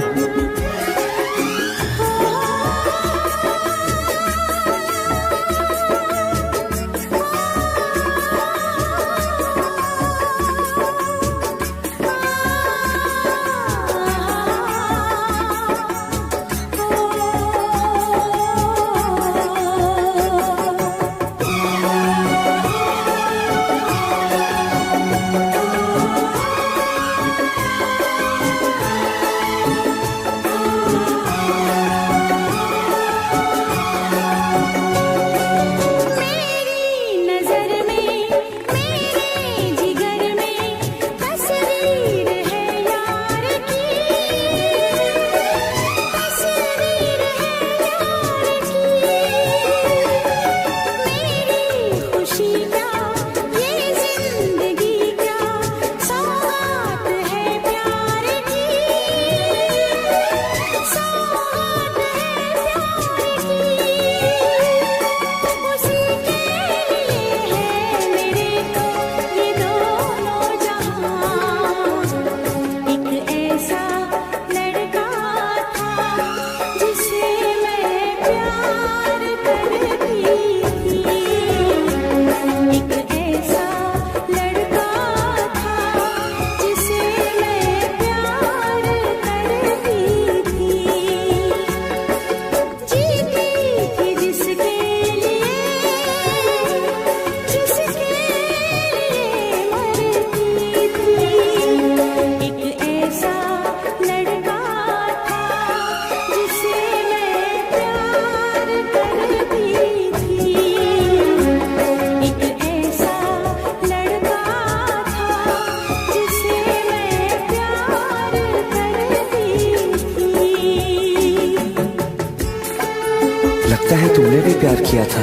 Speaker 11: लगता है तुमने भी प्यार किया था।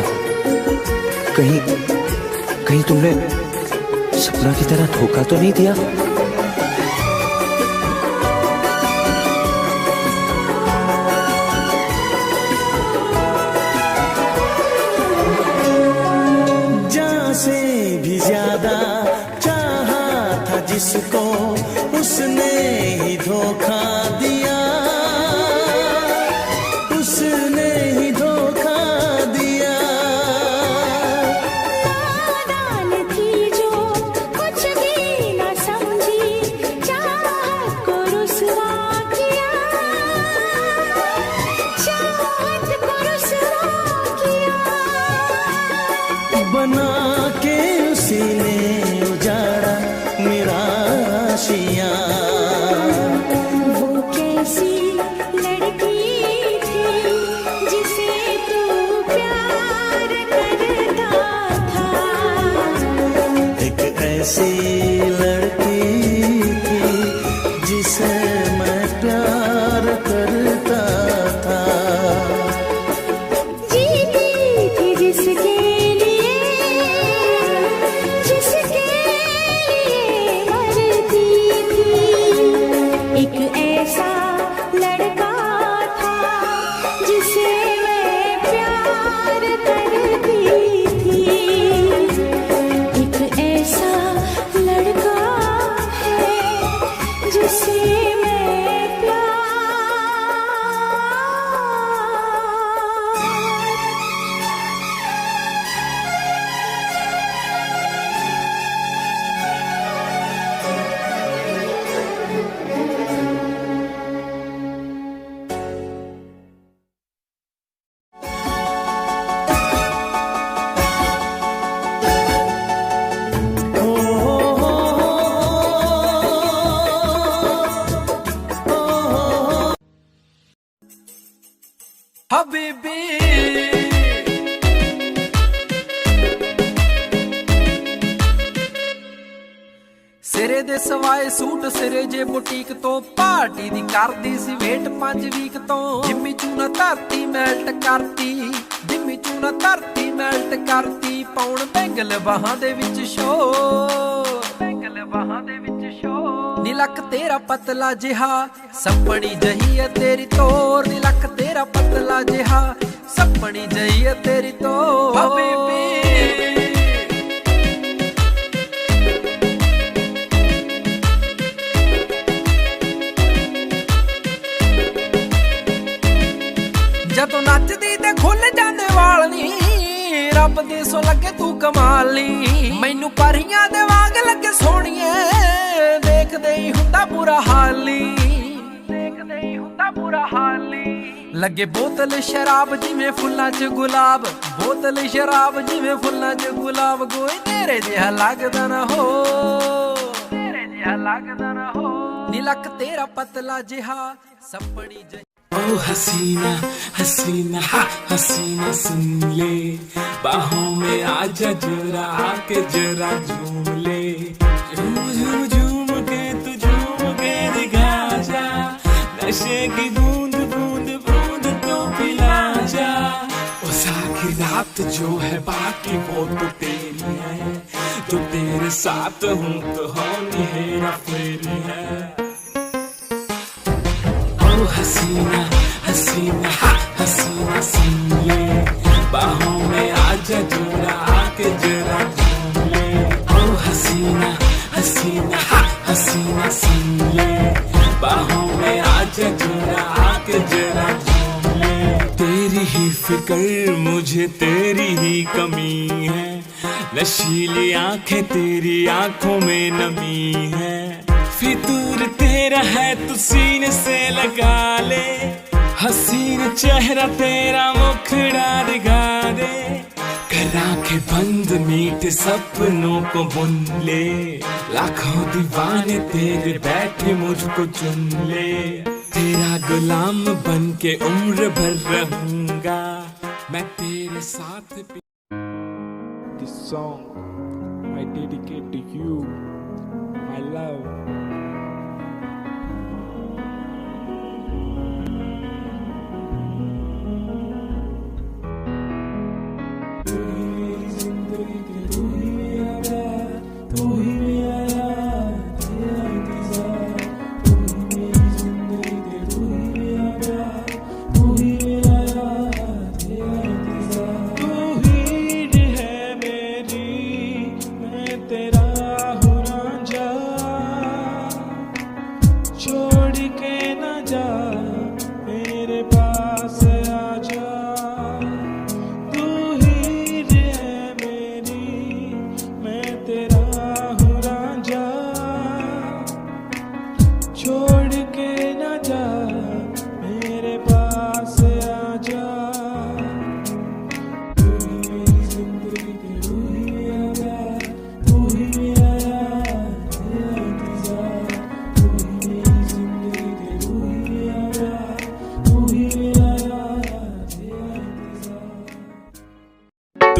Speaker 11: कहीं कहीं तुमने सपना की तरह धोखा तो नहीं दिया?
Speaker 12: जान से भी ज्यादा चाहा था जिसको, उसने ही धोखा दिया, उसने ही धोखा दिया।
Speaker 3: नादान थी जो कुछ भी न समझी, चाहत को रुसवा किया, चाहत को रुसवा किया।
Speaker 12: बना के उसी ने उजाड़ा मेरा आशियाँ।
Speaker 3: वो कैसी लड़की थी जिसे तू प्यार करता था।
Speaker 12: एक ऐसी लड़की थी जिसे मैं प्यार करता था।
Speaker 3: जीती थी जिसके लिए, जिसके लिए मरती थी। एक ऐसा लड़का था जिसे मैं प्यार करती थी। एक ऐसा लड़का है जिसे मैं प्यार।
Speaker 8: हबीबी ਸਿਰੇ ਦੇ ਸਵਾਏ ਸੂਟ ਸਿਰੇ ਜੇ ਬੁਟੀਕ ਤੋਂ ਪਾਰਟੀ ਦੀ ਕਰਦੀ ਸੀ ਵੇਟ 5 ਵੀਕ ਤੋਂ ਜਿੰਮੀ ਚੂਨਾ ਧਰਤੀ ਮੈਲਟ ਕਰਤੀ ਜਿੰਮੀ ਚੂਨਾ ਧਰਤੀ ਮੈਲਟ ਕਰਤੀ ਪਾਉਣ ਬੈਂਗਲ ਬਾਹਾਂ ਦੇ ਵਿੱਚ ਸ਼ੋ ਬੈਂਗਲ ਬਾਹਾਂ ਦੇ ਵਿੱਚ ਸ਼ੋ ਨੀ ਲੱਕ ਤੇਰਾ ਪਤਲਾ ਜਿਹਾ ਸੱਪਣੀ ਜਹੀ ਹੈ ਤੇਰੀ ਤੋਰ ਨੀ ਲੱਕ ਤੇਰਾ ਪਤਲਾ ਜਿਹਾ ਸੱਪਣੀ ਜਹੀ ਹੈ ਤੇਰੀ ਤੋਰ ਹਬੀਬੀ ਜਦੋਂ ਨੱਚਦੀ ਤੇ ਖੁੱਲ ਜਾਂਦੇ ਵਾਲ ਨੀ ਰੱਬ ਦੇ ਸੋ ਲੱਗੇ ਤੂੰ ਕਮਾਲੀ ਮੈਨੂੰ ਪਰੀਆਂ ਦੇ ਵਾਂਗ ਲੱਗੇ ਸੋਹਣੀਏ ਦੇਖਦੇ ਹੀ ਹੁੰਦਾ ਬੁਰਾ ਹਾਲੀ ਦੇਖਦੇ ਹੀ ਹੁੰਦਾ ਬੁਰਾ ਹਾਲੀ ਲੱਗੇ ਬੋਤਲ ਸ਼ਰਾਬ ਜਿਵੇਂ ਫੁੱਲਾਂ 'ਚ ਗੁਲਾਬ ਬੋਤਲ ਸ਼ਰਾਬ ਜਿਵੇਂ ਫੁੱਲਾਂ 'ਚ ਗੁਲਾਬ ਕੋਈ ਤੇਰੇ ਜਿਹਾ ਲੱਗਦਾ ਨਾ ਹੋ ਤੇਰੇ ਜਿਹਾ ਲੱਗਦਾ ਨਾ ਹੋ ਨੀ ਲੱਕ ਤੇਰਾ ਪਤਲਾ ਜਿਹਾ ਸੱਪਣੀ ਜਿਹੀ
Speaker 13: ओ हसीना हसीना हसीना सुन ले बाहों में आजा जरा आके जरा झूम ले झूम झूम झूम के तू झूम के दिखा जा नशे की बूंद बूंद बूंद तो पिला जा ओ सारी रात जो है बाकी वो तो तेरी है तो तेरे साथ हूँ तो होनी हेरा फेरी है हसीना हसीना हसीना सुन ले बाहों में आजा जरा आके जरा झूम ले ओ हसीना हसीना हसीना सुन ले बाहों में आजा जरा आके जरा झूम ले तेरी ही फिक्र मुझे तेरी ही कमी है नशीली आंखें तेरी आंखों में नमी है फितूर तेरा है तू सीने से लगा ले हसीन चेहरा तेरा मुखड़ा दिखा दे कर आंखें बंद मीठे सपनों को बुन ले लाखों दीवाने तेरे बैठे मुझको चुन ले तेरा गुलाम बन के उम्र भर रहूंगा मैं तेरे साथ
Speaker 14: This song I dedicate to you, my love.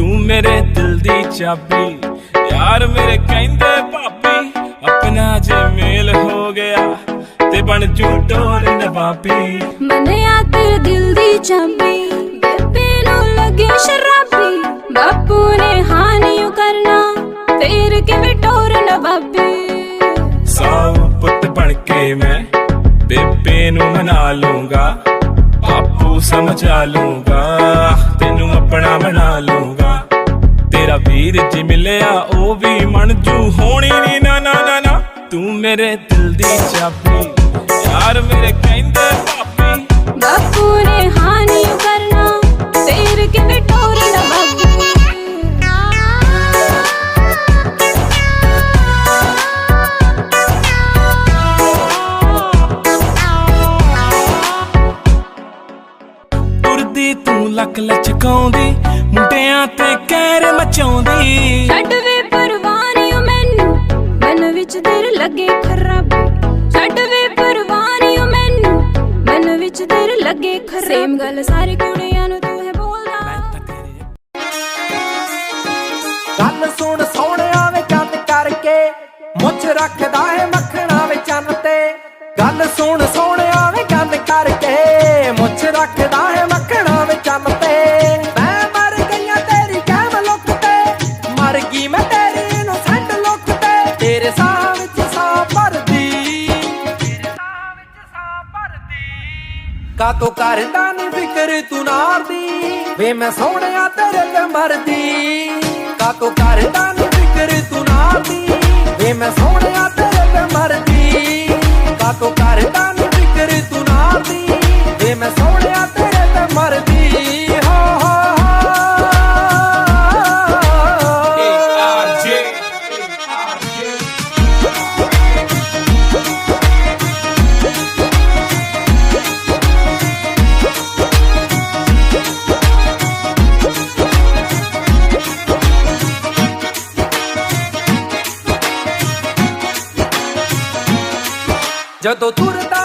Speaker 13: तू मेरे दिल दी चाबी यार मेरे कहंदे भाभी अपना जे मेल हो गया ते बन जू टोर नवाबी
Speaker 15: मनिया तेरे दिल दी चाबी बेबे नु लगे शराबी बापू ने हानि करना फिर किवें टोर नवाबी
Speaker 13: साऊ पुत बन के मैं बेबे नु मना लूंगा बापू समझा लूंगा तेनू अपना बना लूंगा तेरा वीर जी मिलिया ओ भी मन जू होनी नी ना ना ना ना तू मेरे दिल दी चाबी यार मेरे कहंदे भाभी
Speaker 15: बापू ने हानि करना फिर किवें टोर नवाबी
Speaker 13: तू लक लचकाउंदी मुंडियां ते कहर मचाउंदी
Speaker 15: छड्ड वे परवानी मैनू मन विच तेरे लगे खराबी छड्ड वे परवानी मैनू मन विच तेरे लगे खराबी सेम गल सारी कुड़ियां नू तू है बोलदा
Speaker 8: गल सुन सोहणिया वे चंद करके मुझ रखदा है मखना वे चंन ते गल सुन सोहणिया वे चंद करके मुझ रखदा है मखना वे चंन ते मैं मर गईया तेरी कैम लुक ते मर गई मैं तेरी इनोसेंट लुक ते तेरे साह विच साह भरदी का तो करदा नी फिक्र तू नार दी वे मैं सोहणिया तेरे ते मरदी का तो करदा नी फिक्र तू नार दी वे मैं सोहणिया तेरे ते मरदी का तो करदा नी फिक्र तू नार दी वे मैं सोहणिया तेरे ते मरदी हो हो जदों तुरदा